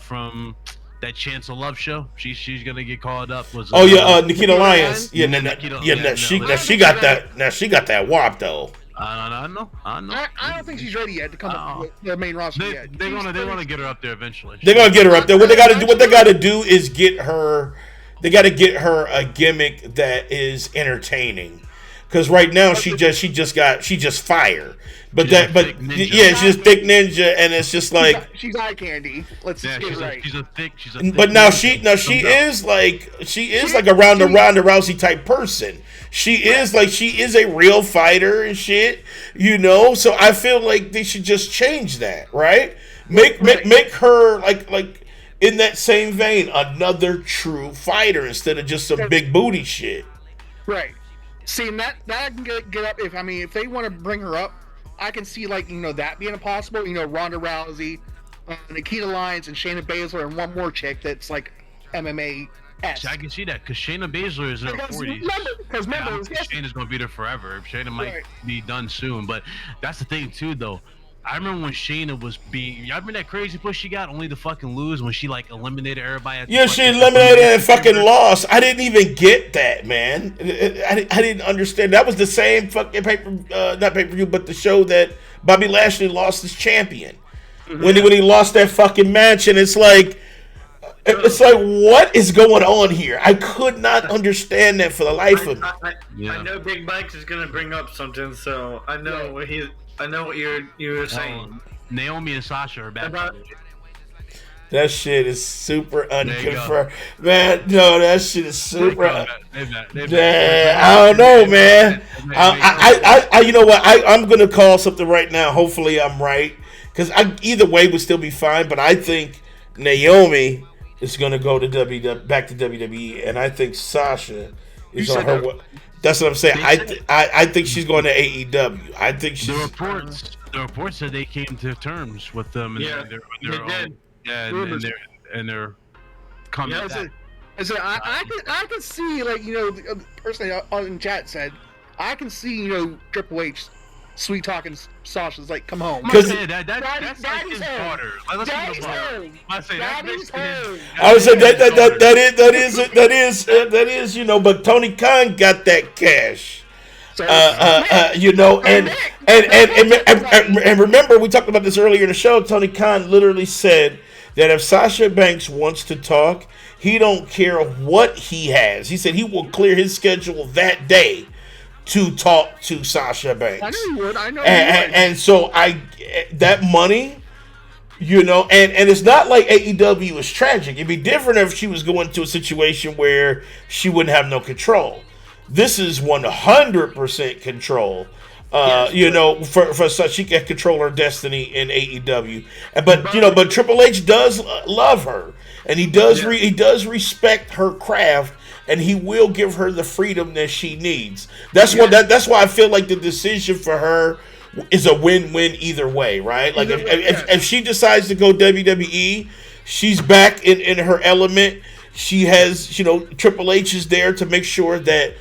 from that Chance of Love show, she's gonna get called up. Nikita Lyons. She got that wop though. I know. I don't think she's ready yet to come up with the main roster yet. They want to get her up there eventually. They're gonna get her up there. What they gotta do is get her. They gotta get her a gimmick that is entertaining. Because right now she just fire. She's just thick ninja, and it's just like she's eye candy. Let's just get it right. She's a thick. But now she is like a Ronda Rousey type person. She is a real fighter and shit, So I feel like they should just change that, right? Make her like in that same vein, another true fighter instead of just some big booty shit. Right. See, and that can get up if they want to bring her up, I can see that being impossible. Ronda Rousey, Nikita Lyons, and Shayna Baszler, and one more chick that's like MMA. I can see that because Shayna Baszler is in her 40s. Remember, Shayna's gonna be there forever. Shayna might be done soon, but that's the thing too, though. I remember when Shayna was being. Y'all remember that crazy push she got only to fucking lose when she eliminated everybody? She eliminated and fucking lost. I didn't even get that, man. I didn't understand. That was the same fucking not pay-per-view, but the show that Bobby Lashley lost as champion. Mm-hmm. When he lost that fucking match, and it's like, what is going on here? I could not understand that for the life of me. I know Big Mike is gonna bring up something, so I know what you're saying. Naomi and Sasha are back. That shit is super unconfirmed. Man, no, that shit is super. I don't know, man. You know what? I'm gonna call something right now. Hopefully, I'm right, because either way would still be fine. But I think Naomi is gonna go to back to WWE, and I think Sasha is on her way. That's what I'm saying. I think she's going to AEW. I think she's. The reports said they came to terms with them, and they're coming back. So I can see, like, the person in chat said, I can see, Triple H sweet talking Sasha's like, come home. That's like his daughter. Daddy's home. Daddy's home. I would say that is, but Tony Khan got that cash. And remember, we talked about this earlier in the show. Tony Khan literally said that if Sasha Banks wants to talk, he don't care what he has. He said he will clear his schedule that day to talk to Sasha Banks. I know he would. And so that money, and it's not like AEW is tragic. It'd be different if she was going to a situation where she wouldn't have no control. This is 100% control. For such she can control her destiny in AEW. But Triple H does love her, and he does respect her craft, and he will give her the freedom that she needs. That's why I feel like the decision for her is a win-win either way, right? Like if she decides to go WWE, she's back in her element. She has, Triple H is there to make sure that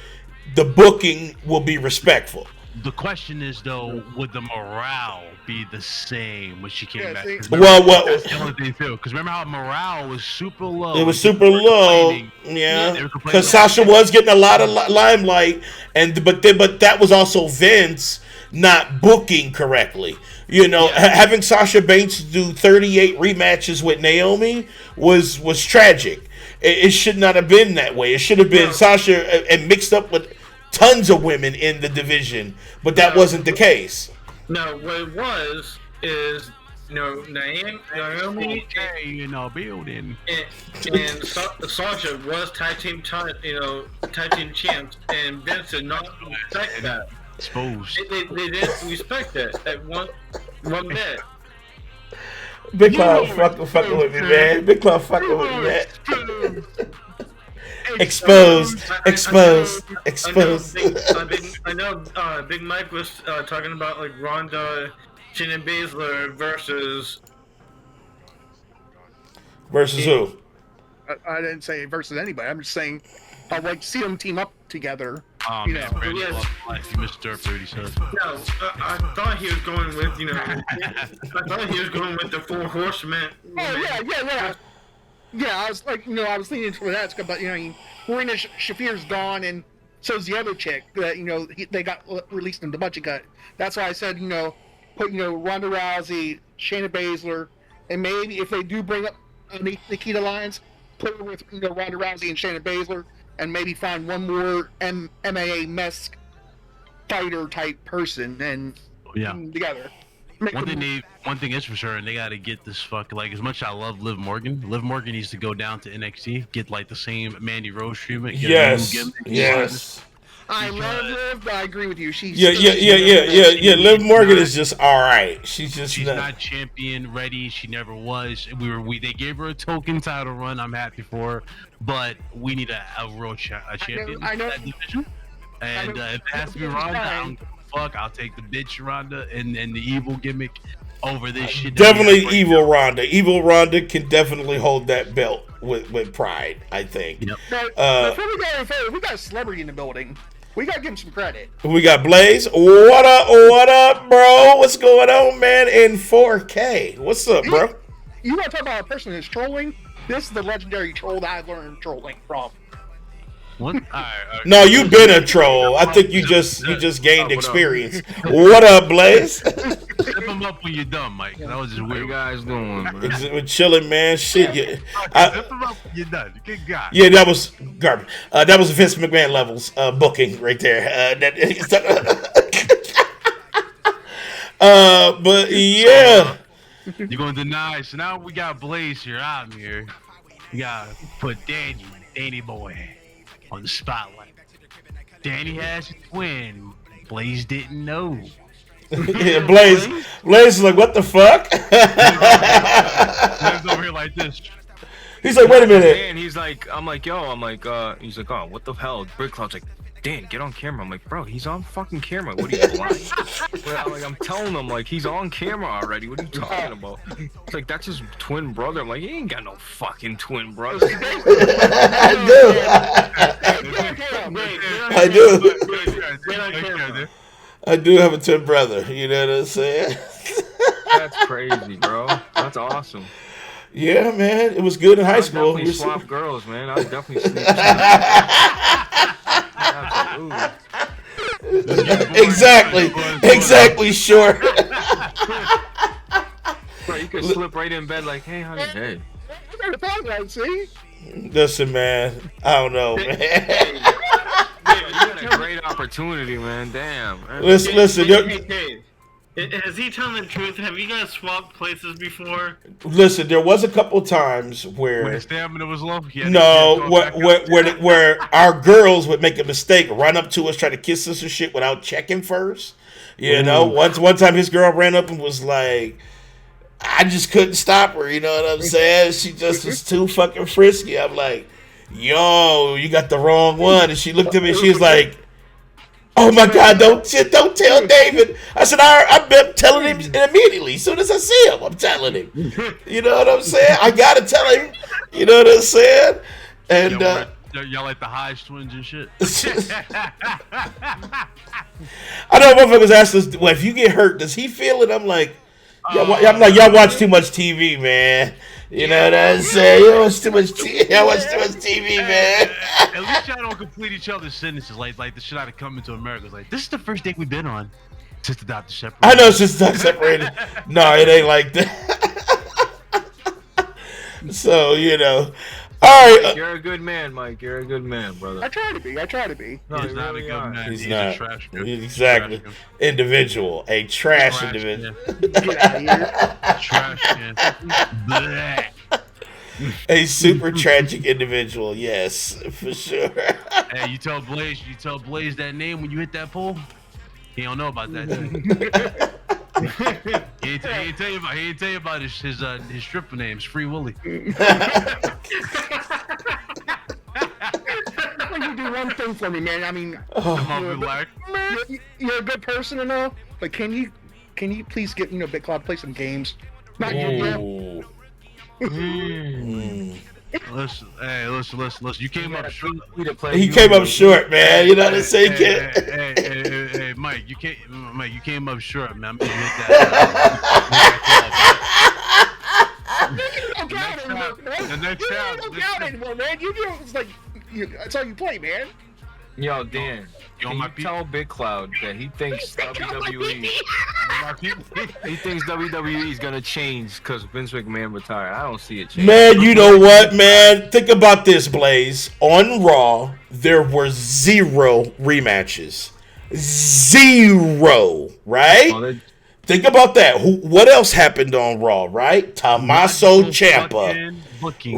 the booking will be respectful. The question is, though, would the morale be the same when she came back? That's the only thing, too. Because remember how morale was super low? It was super low, yeah. Because Sasha was getting a lot of limelight, but that was also Vince not booking correctly. Having Sasha Banks do 38 rematches with Naomi was tragic. It should not have been that way. It should have been Sasha and mixed up with tons of women in the division, but that wasn't the case. No, what it was is, Naomi building, and Sasha was tag team champs, and Vince did not respect that. Exposed. They didn't respect that at one bit. Big Cloud fucking with me, man. Big Cloud fucking with me, man. Exposed. I know Big Mike was talking about like Ronda, Shayna Baszler versus who? I didn't say versus anybody. I'm just saying I'd like to see them team up together. You missed Dirt 30 says. No, I thought he was going with the Four Horsemen. Oh yeah. Yeah, I was like, I was thinking for that, but Marina Shafir's gone, and so's the other chick that they got released in the budget cut. That's why I said put Ronda Rousey, Shayna Baszler, and maybe if they do bring up Nikita Lyons, put her with Ronda Rousey and Shayna Baszler, and maybe find one more MMA mess fighter type person and together. One thing is for sure, and they got to get this like as much as I love Liv Morgan needs to go down to NXT, get like the same Mandy Rose treatment. Yes. I love Liv, but I agree with you. She's Liv Morgan is just all right. She's not champion ready. She never was. They gave her a token title run. I'm happy for her, but we need a real champion in that division. And if it has to be Ronda, I'll take the bitch Ronda and the evil gimmick over this shit. Definitely evil Ronda. Evil Ronda can definitely hold that belt with pride, I think. Yep. Before we go any further, we got a celebrity in the building. We got to give him some credit. We got Blaze. What up, bro? What's going on, man? In 4K. What's up, bro? You want to talk about a person who's trolling? This is the legendary troll that I learned trolling from. What? All right. No, you've been a troll. I think you just gained experience. What up, Blaze? Step him up when you're done, Mike. That was just weird. What you guys doing, man? We're chilling, man. Shit. Step him up when you're done. Good guy. Yeah, that was garbage. That was Vince McMahon levels booking right there. But yeah. You're going to deny. So now we got Blaze here. I'm here. We got to put Danny boy on the spotlight. Danny has a twin. Blaze didn't know. Yeah, Blaze is like, what the fuck? Blaze over here like this. He's like, wait a minute. And he's like, he's like, oh, what the hell? Brick Cloud's like, Dan, get on camera. I'm like, bro, he's on fucking camera. What are you blind? I'm telling him, like, he's on camera already. What are you talking about? It's like, that's his twin brother. I'm like, he ain't got no fucking twin brother. I do have a twin brother. You know what I'm saying? That's crazy, bro. That's awesome. Yeah, man. It was good in high school. Definitely swap girls, man. I definitely sleep. Exactly, sure. Bro, you could slip right in bed like, hey, honey, hey. Listen, man. I don't know, man. You had a great opportunity, man. Damn. Man. Listen. Has he telling the truth? Have you guys swapped places before? Listen, there was a couple times where When the stamina was low? where our girls would make a mistake, run up to us, try to kiss us and shit without checking first. You know, one time his girl ran up and was like, I just couldn't stop her, you know what I'm saying? She just was too fucking frisky. I'm like, yo, you got the wrong one. And she looked at me and she was like, oh my God, don't tell David. I said, I've been telling him immediately. As soon as I see him, I'm telling him. You know what I'm saying? I gotta tell him. You know what I'm saying? And y'all like the Hodge twins and shit. I know motherfuckers ask us, well, if you get hurt, does he feel it? I'm like, y'all watch too much TV, man. You know what I'm saying? You watch too much TV, man. At least y'all don't complete each other's sentences. Like the shit out of Coming to America. It's like, this is the first date we've been on since the doctor separated. I know since the doctor separated. No, it ain't like that. So, you know. All right. You're a good man, Mike. You're a good man, brother. I try to be. No, he's not a good man. He's not. A trash man. Exactly. Individual. A trash individual. Get out of here. Trash can. Bleh. A super tragic individual, yes, for sure. Hey, you tell Blaze that name when you hit that pole. He don't know about that. He ain't tell you about his stripper name. It's Free Willy. You do one thing for me, man. I mean, you're a good person and all, but can you please get Big Cloud play some games? Not you. Listen. You came up short. He came up short, man. You know what I'm saying? Hey, Mike, you came up short, man. I'm gonna hit that. The next time, man. It's like that's all you play, man. Yo, Dan, can you tell Big Cloud that he thinks WWE he thinks WWE is gonna change because Vince McMahon retired? I don't see it changing. Man, you know what, man? Think about this, Blaze. On Raw, there were 0 rematches. 0, right? Think about that. What else happened on Raw, right? Tommaso Ciampa,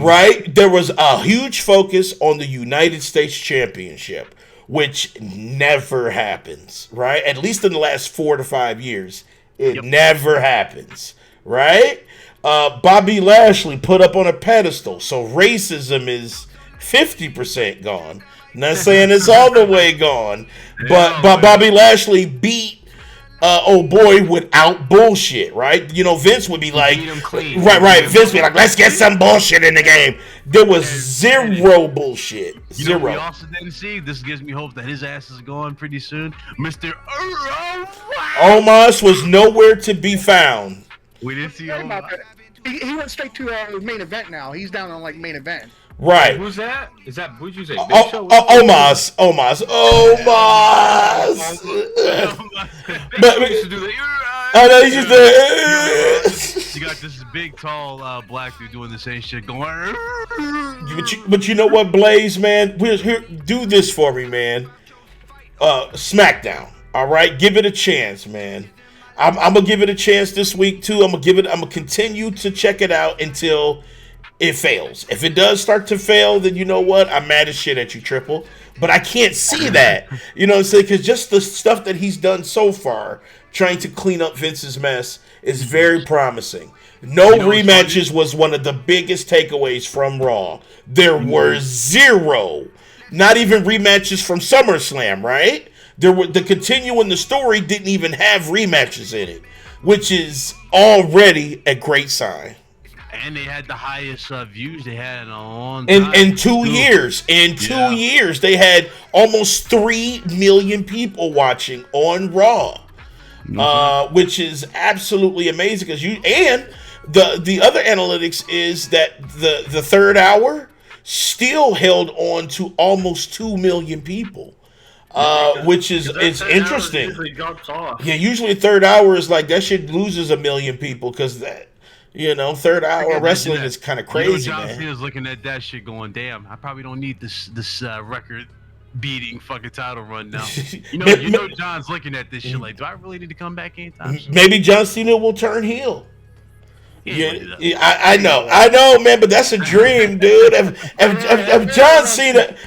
right? There was a huge focus on the United States Championship, which never happens, right? At least in the last 4 to 5 years, it never happens, right? Bobby Lashley put up on a pedestal, so racism is 50% gone. Not saying it's all the way gone, but Bobby Lashley beat old boy without bullshit, right? You know, Vince would be like, right. Vince would be like, let's get some bullshit in the game. There was 0 bullshit. 0. You know, we also didn't see. This gives me hope that his ass is going pretty soon. Mr. Omos was nowhere to be found. We didn't see Omos. He went straight to main event now. He's down on main event. Right. Who's that? Is that who'd you say? Omos. But used to do that. I know he's just You got this big, tall black dude doing the same shit, going. But you know what, Blaze, man? Here, do this for me, man. SmackDown. All right, give it a chance, man. I'm gonna give it a chance this week too. I'm gonna continue to check it out until it fails. If it does start to fail, then you know what? I'm mad as shit at you, Triple. But I can't see that. You know what I'm saying? Because just the stuff that he's done so far, trying to clean up Vince's mess, is very promising. No rematches was one of the biggest takeaways from Raw. There were 0. not even rematches from SummerSlam, right? The continuing the story didn't even have rematches in it, which is already a great sign. And they had the highest views they had in a long time. In 2 years. In 2 years, they had almost 3 million people watching on Raw, which is absolutely amazing. Because the other analytics is that the third hour still held on to almost 2 million people. Which is it's interesting. Usually drops off. Yeah, usually third hour is like that shit loses 1 million people because that. Third hour wrestling is kind of crazy, John man. Cena's looking at that shit going, damn, I probably don't need this record beating fucking title run now. John's looking at this shit like, do I really need to come back anytime soon? Maybe John Cena will turn heel. Yeah, I know, man, but that's a dream, dude. If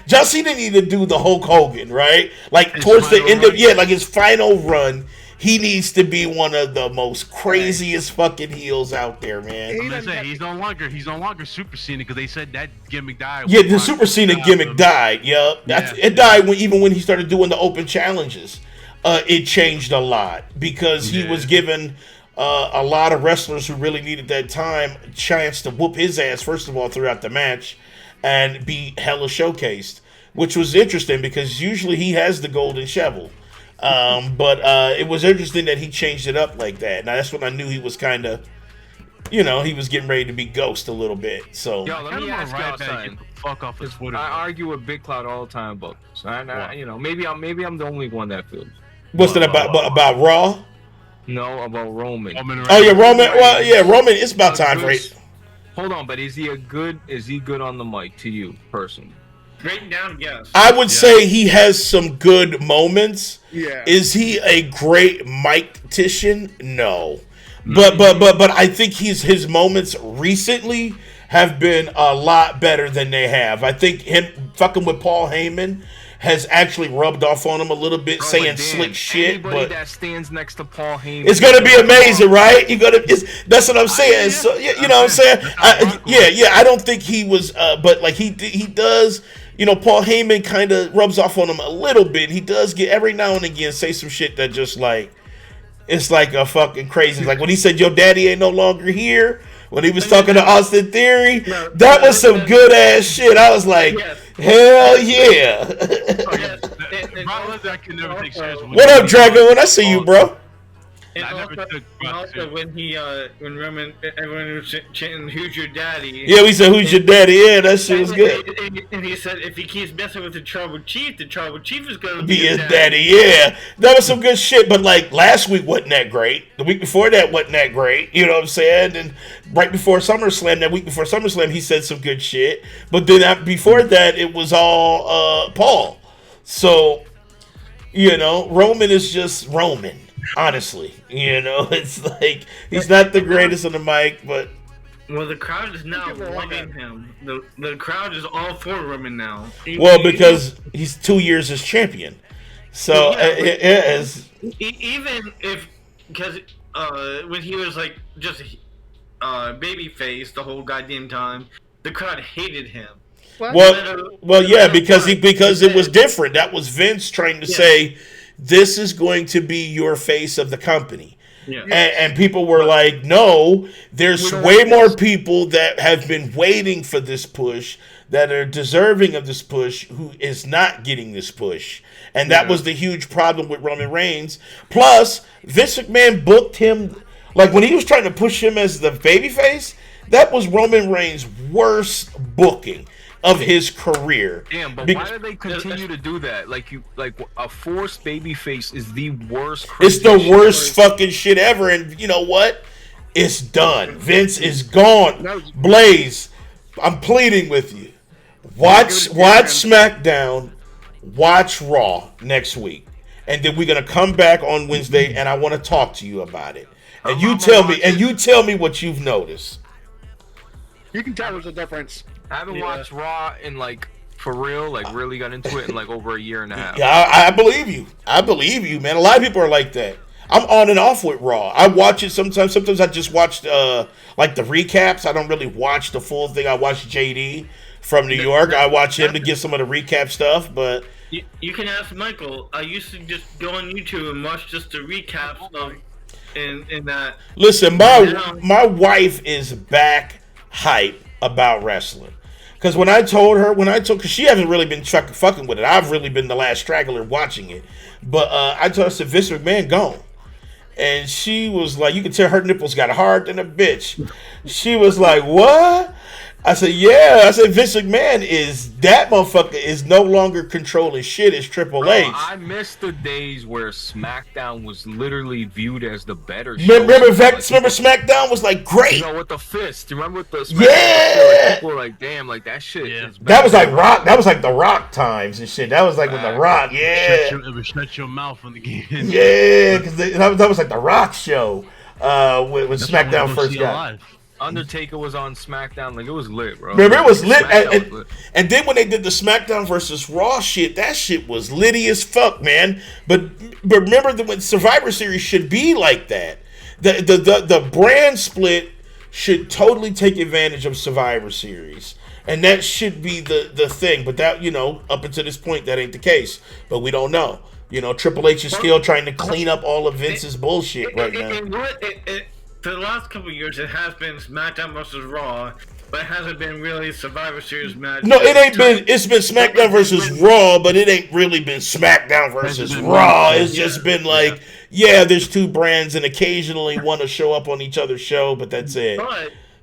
John Cena need to do the Hulk Hogan, right? Like towards the end of like his final run. He needs to be one of the most craziest fucking heels out there, man. He's no longer Super Cena because they said that gimmick died. Yeah, the Super Cena gimmick died. Yep. It died even when he started doing the open challenges. It changed a lot because he was given a lot of wrestlers who really needed that time a chance to whoop his ass, first of all, throughout the match and be hella showcased, which was interesting because usually he has the golden shovel. But it was interesting that he changed it up like that. Now that's when I knew he was kind of, he was getting ready to be Ghost a little bit. So yo, let me ask y'all something. Fuck off his Twitter. I argue with Big Cloud all the time about this. Maybe I'm the only one that feels. What's that about Raw? No, about Roman. Oh yeah, Roman. Well, yeah, Roman. It's about time for it. Hold on, but is he good on the mic to you personally? Written down, yes. I would say he has some good moments. Yeah. Is he a great mic-tician? No. But I think his moments recently have been a lot better than they have. I think him fucking with Paul Heyman has actually rubbed off on him a little bit, saying slick shit. Anybody but that stands next to Paul Heyman, it's gonna be amazing, right? That's what I'm saying. So you know what I'm saying? I don't think he was, but like he does. Paul Heyman kind of rubs off on him a little bit. He does get every now and again say some shit that just like it's like a fucking crazy. Like when he said your daddy ain't no longer here. When he was talking to Austin Theory, that was some good ass shit. I was like, hell yeah. What up, Dragon? When I see you, bro. And also when everyone was chanting, "Who's your daddy?" Yeah, we said, "Who's your daddy?" Yeah, that shit was good. And he said, if he keeps messing with the Tribal Chief is gonna be his daddy. Yeah, that was some good shit. But like last week wasn't that great. The week before that wasn't that great. You know what I'm saying? And right before SummerSlam, that week before SummerSlam, he said some good shit. But then before that, it was all Paul. So Roman is just Roman. Honestly, it's like he's not the greatest on the mic, but the crowd is now loving him. The crowd is all for Roman now. Because he's 2 years as champion. So even if because when he was like just baby face the whole goddamn time, the crowd hated him. Because it was different. That was Vince trying to say, this is going to be your face of the company. Yeah. And people were like, no, there's way more people that have been waiting for this push, that are deserving of this push, who is not getting this push. And that was the huge problem with Roman Reigns. Plus, Vince McMahon booked him, like when he was trying to push him as the babyface, that was Roman Reigns' worst booking of his career. Damn, but why do they continue to do that? Like a forced babyface is the worst. It's the worst fucking shit ever. And you know what? It's done. Vince is gone. Blaze, I'm pleading with you. Watch SmackDown. Watch Raw next week, and then we're gonna come back on Wednesday, and I want to talk to you about it. And you tell me what you've noticed. You can tell there's a difference. I haven't watched Raw in for real, really got into it in over a year and a half. Yeah, I believe you. I believe you, man. A lot of people are like that. I'm on and off with Raw. I watch it sometimes. Sometimes I just watch the recaps. I don't really watch the full thing. I watch JD from New York. I watch him to get some of the recap stuff, but you can ask Michael. I used to just go on YouTube and watch just the recaps of in that. Listen, my wife is back hype about wrestling. Because when I told her, because she hasn't really been fucking with it. I've really been the last straggler watching it. But I told her, I said, Vince McMahon gone. And she was like, you can tell her nipples got hard than a bitch. She was like, what? I said, yeah. I said, Vince McMahon that motherfucker is no longer controlling shit as Triple H. I miss the days where SmackDown was literally viewed as the better show. Remember SmackDown was like great. You know, with the fist. You remember with the SmackDown? Yeah. People were like, damn, like that shit. Yeah. That was like Rock. That was like the Rock times and shit. That was like with the Rock. Yeah. Shut your mouth on the game. Yeah, because that was like the Rock show when SmackDown first got. Undertaker was on SmackDown, like it was lit, bro. Remember, it was lit, and then when they did the SmackDown versus Raw shit, that shit was litty as fuck, man. But remember that when Survivor Series should be like that, the brand split should totally take advantage of Survivor Series, and that should be the thing. But that, up until this point, that ain't the case. But we don't know. Triple H is still trying to clean up all of Vince's bullshit right now. For the last couple of years, it has been SmackDown versus Raw, but it hasn't been really Survivor Series match. No, it ain't been. It's been SmackDown versus Raw, but it ain't really been SmackDown versus Raw. It's just been like, there's two brands, and occasionally one to show up on each other's show, but that's it.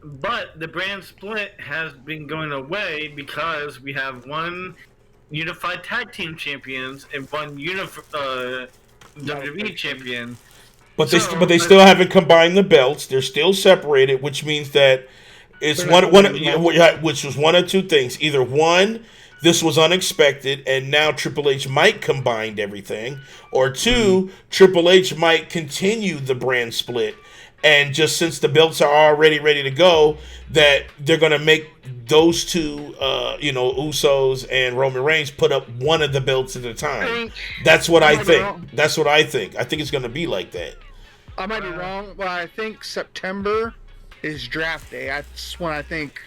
But the brand split has been going away because we have one unified tag team champions and one WWE champion. But they still haven't combined the belts. They're still separated, which means that it's which was one of two things. Either one, this was unexpected, and now Triple H might combine everything, or two, Triple H might continue the brand split, and just since the belts are already ready to go, that they're gonna make those two, Usos and Roman Reigns put up one of the belts at a time. That's what I think. That's what I think. I think it's gonna be like that. I might be wrong, but I think September is draft day. That's when I think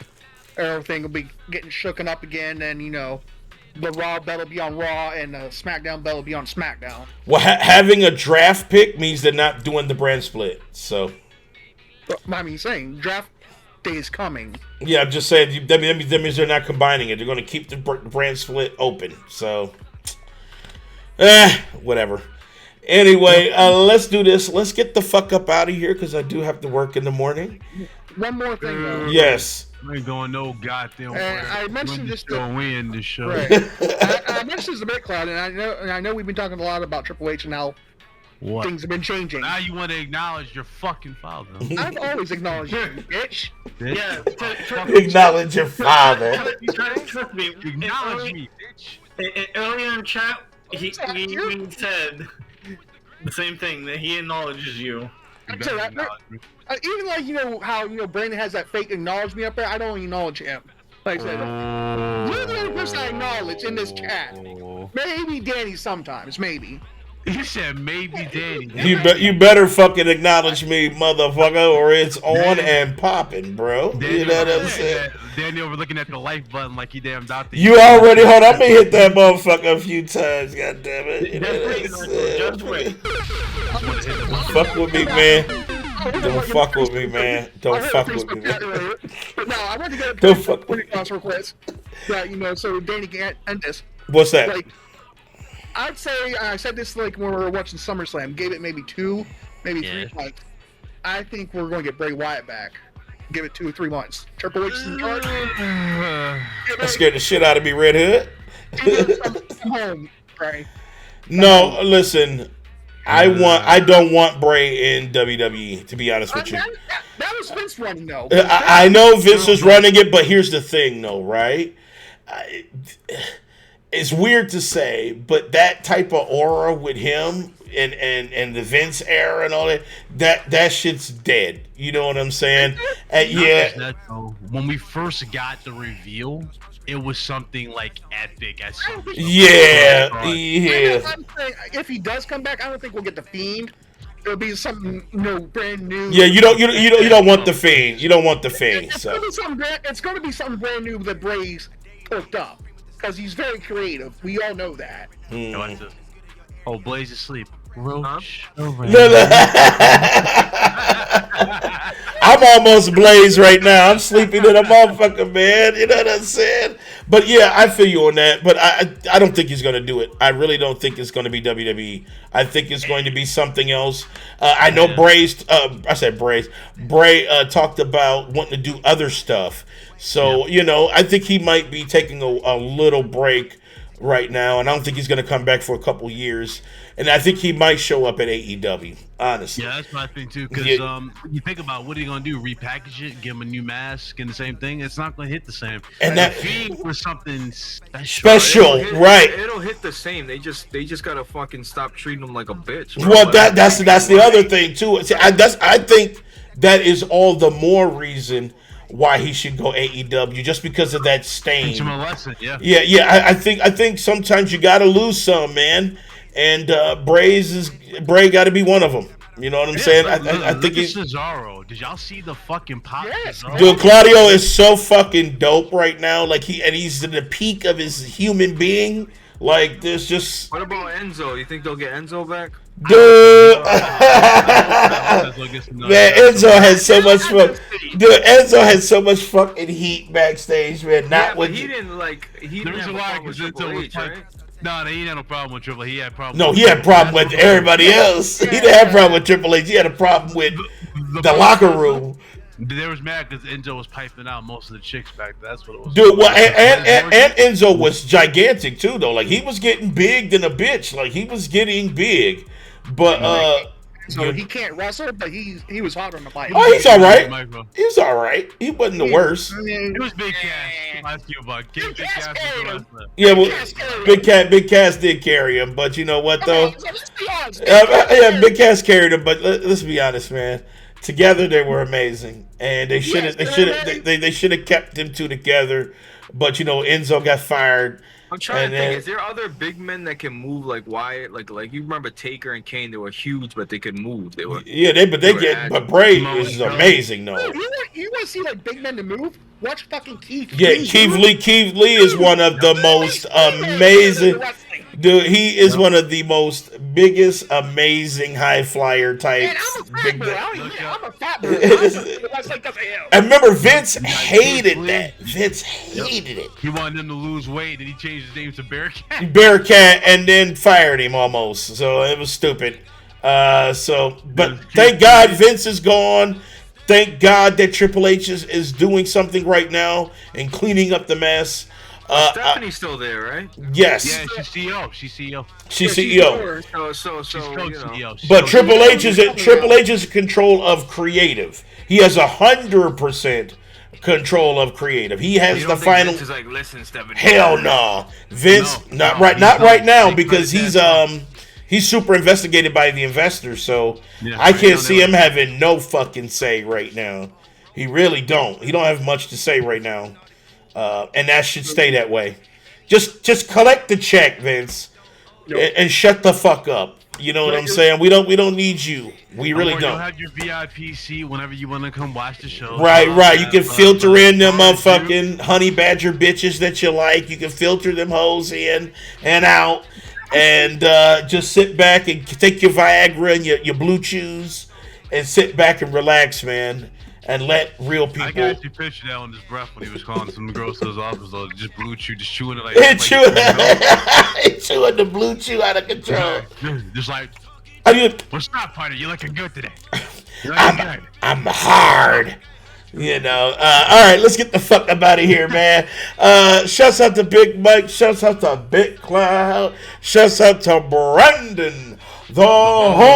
everything will be getting shooken up again, and the Raw belt will be on Raw, and the SmackDown belt will be on SmackDown. Well, having a draft pick means they're not doing the brand split. So, saying draft day is coming. Yeah, I'm just saying that means they're not combining it. They're going to keep the brand split open. So, whatever. Anyway, let's do this. Let's get the fuck up out of here because I do have to work in the morning. One more thing, though. Yes. I ain't going no goddamn I mentioned this to win the show. Right. I mentioned this a bit, Cloud, and I know we've been talking a lot about Triple H and how things have been changing. Now you want to acknowledge your fucking father. I've always acknowledged you, bitch. Yeah. Acknowledge your father. Trust me. Acknowledge me, bitch. Earlier in chat, he said the same thing, that he acknowledges you. Even like how Brandon has that fake acknowledge me up there. I don't acknowledge him. Like I said, you're the only person I acknowledge in this chat. Maybe Danny sometimes, maybe. You said maybe Danny. You better fucking acknowledge me, motherfucker, or it's on and popping, bro. You know what I'm saying? Danny over looking at the like button like he damn doctor. You already hold on. I'm gonna hit that motherfucker a few times. God damn it! You know what I'm saying? Fuck with me, man. Don't fuck with me, man. Don't fuck with me, man. No, I want to get a Don't fuck with me. request. Yeah, so Danny can end this. What's that? Like, I'd say I said this like when we were watching SummerSlam. Gave it maybe 2, maybe 3 months. I think we're going to get Bray Wyatt back. Give it 2 or 3 months. Triple H is in charge. That scared the shit out of me, Red Hood. Come home, Bray. No, listen. I don't want Bray in WWE, to be honest with you. That was Vince running, though. I know Vince is running it, but here's the thing, though, right? It's weird to say, but that type of aura with him and the Vince era and all that shit's dead. You know what I'm saying? When we first got the reveal, it was something like epic. Yeah. If he does come back, I don't think we'll get the Fiend. It'll be something brand new. Yeah, you don't want the Fiend. You don't want the Fiend. It's gonna be something brand new that Bray's worked up because he's very creative. We all know that. Oh, Blaze is asleep. Roach. I'm almost Blaze right now. I'm sleeping in a motherfucker, man. You know what I'm saying? But yeah, I feel you on that. But I don't think he's going to do it. I really don't think it's going to be WWE. I think it's going to be something else. I know Bray talked about wanting to do other stuff. So, I think he might be taking a little break right now. And I don't think he's going to come back for a couple years. And I think he might show up at AEW, honestly. Yeah, that's my thing, too. Because you think about what are you going to do? Repackage it, give him a new mask and the same thing? It's not going to hit the same. And that for something special. Right. It'll hit the same. They just got to fucking stop treating him like a bitch. Bro. Well, that's the other thing, too. See, I think that is all the more reason why he should go AEW, just because of that stain. Teach him a lesson, yeah. Yeah. I think sometimes you got to lose some, man. And Bray got to be one of them. You know what I'm saying? I think he's Cesaro. Did y'all see the fucking pop? Yes. Dude, Claudio is so fucking dope right now. Like he's at the peak of his human being. Like there's just. What about Enzo? You think they'll get Enzo back? Dude, man, Enzo has so much fun. Dude, Enzo had so much fucking heat backstage, man. He didn't like. He didn't have a problem with Triple H, right? No, he had no problem with Triple H. He had problem. No, he had a problem with everybody else. He didn't have a problem with Triple H. He had a problem with the locker room. They was mad because Enzo was piping out most of the chicks back then. That's what it was. Dude, well, and Enzo was gigantic too, though. Like he was getting big than a bitch. Like he was getting big, but So he can't wrestle, but he was hot on the mic. Oh, he's all right. He was all right. He wasn't the worst. It was Big Cass. Ask you about Big Cass. Yeah, well, Big Cass did carry him, but you know what though? Yeah, Big Cass carried him, but let's be honest, man. Together they were amazing, and they should have kept them two together. But Enzo got fired. I'm trying to think. Is there other big men that can move like Wyatt? Like you remember Taker and Kane? They were huge, but they could move. They were. Yeah, but Bray is amazing though. You want to see like big men to move? Watch fucking Keith. Yeah, Keith Lee. Keith Lee is one of the most amazing. Dude, he is one of the biggest, amazing high flyer types. I'm a fat boy. I remember Vince hated that. Vince hated it. He wanted him to lose weight, and he changed his name to Bearcat. Bearcat, and then fired him almost. So it was stupid. But thank God Vince is gone. Thank God that Triple H is doing something right now and cleaning up the mess. Stephanie's still there, right? Yes. Yeah, she's CEO. She's CEO. She's CEO. So CEO. But Triple H is in control of creative. He has 100% control of creative. He has the final. Vince is like, listen, Stephanie. Hell no, Vince. Not right now because he's super investigated by the investors. So I can't see him having no fucking say right now. He really don't. He don't have much to say right now. And that should stay that way. Just collect the check, Vince, and shut the fuck up. You know what I'm saying? We don't need you. We really don't. You'll have your VIP seat whenever you want to come watch the show. Right. You can filter in them motherfucking honey badger bitches that you like. You can filter them hoes in and out, and just sit back and take your Viagra and your Blue Chews, and sit back and relax, man. And let real people. I can actually picture that on his breath when he was calling some girls to his office, though. Just Blue Chew, just chewing it like. Chewing the Blue Chew out of control. Just like. What's up, partner? You looking good today? I'm hard. All right, let's get the fuck up out of here, man. Shouts out to Big Mike. Shouts out to Big Cloud. Shouts out to Brandon, the whole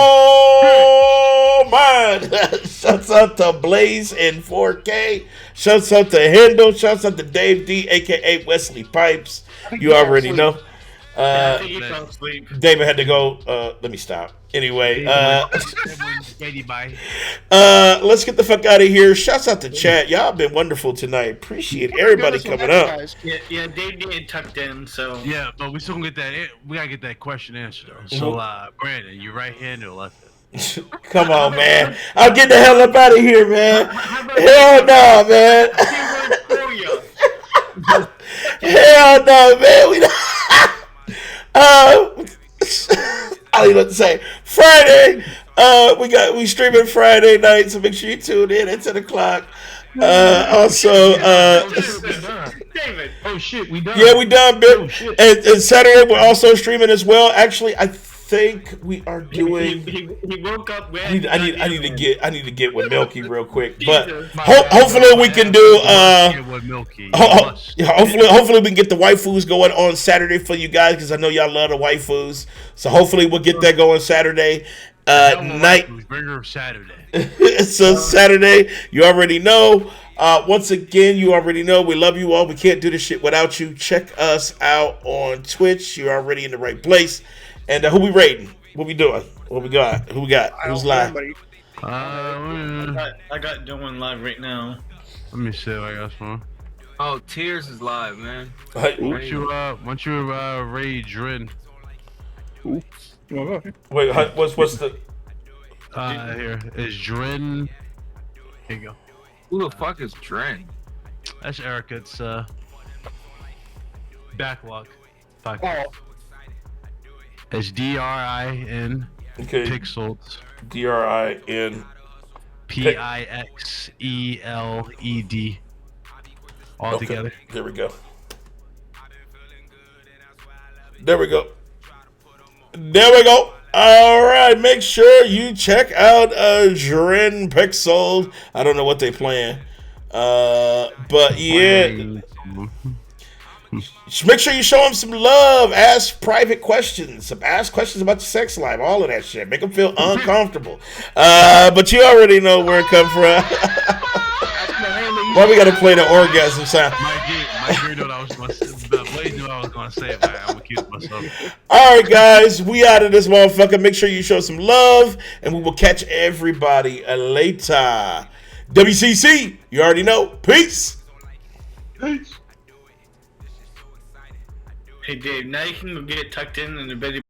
man. Shouts out to Blaze in 4K. Shouts out to Hendo. Shouts out to Dave D, aka Wesley Pipes. You already know. David had to go. Let me stop. Anyway, let's get the fuck out of here. Shouts out to chat. Y'all been wonderful tonight. Appreciate everybody coming up. Yeah, Dave didn't tucked in, so yeah, but we still gonna get that. We gotta get that question answered though. So, Brandon, you right hand or left hand? Come on, man. I'll get the hell up out of here, man. Hell no, man. Hell no, man. We don't. I don't even know what to say. Friday, we streaming Friday night, so make sure you tune in at 10 o'clock. Also, David. Oh shit, we done. yeah, we done, Oh man. shit. And Saturday we're also streaming as well. Actually, I think we are doing. He woke up. I need to get with Milky real quick, but Jesus. hopefully we can do. Get with Milky. Hopefully we can get the waifus going on Saturday for you guys because I know y'all love the waifus. So hopefully we'll get that going Saturday night. Bring her Saturday. So Saturday, you already know. Once again, you already know we love you all. We can't do this shit without you. Check us out on Twitch. You're already in the right place. And who we rating? What we doing? What we got? Who we got? Who's live? I got Dylan live right now. Let me see what I got for. Oh, Tears is live, man. Once you raid Drin. Wait, what's the? Here is Drin. Here you go. Who the fuck is Dren? That's Erica. It's backlog. Oh, It's DRIN Okay. Pixeled. DRIN. PIXELED. All Okay. together. There we go. There we go. There we go. All right, make sure you check out Dren Pixel. I don't know what they playing, but yeah. Make sure you show them some love. Ask private questions. Ask questions about your sex life. All of that shit. Make them feel uncomfortable. But you already know where it comes from. Why we gotta play the orgasm sound? Mike knew what I was going to say. Blade knew what I was going to say, but I'm going to keep myself. All right, guys, we out of this motherfucker. Make sure you show some love, and we will catch everybody later. WCC, you already know. Peace. Hey Dave, now you can go get tucked in the bed.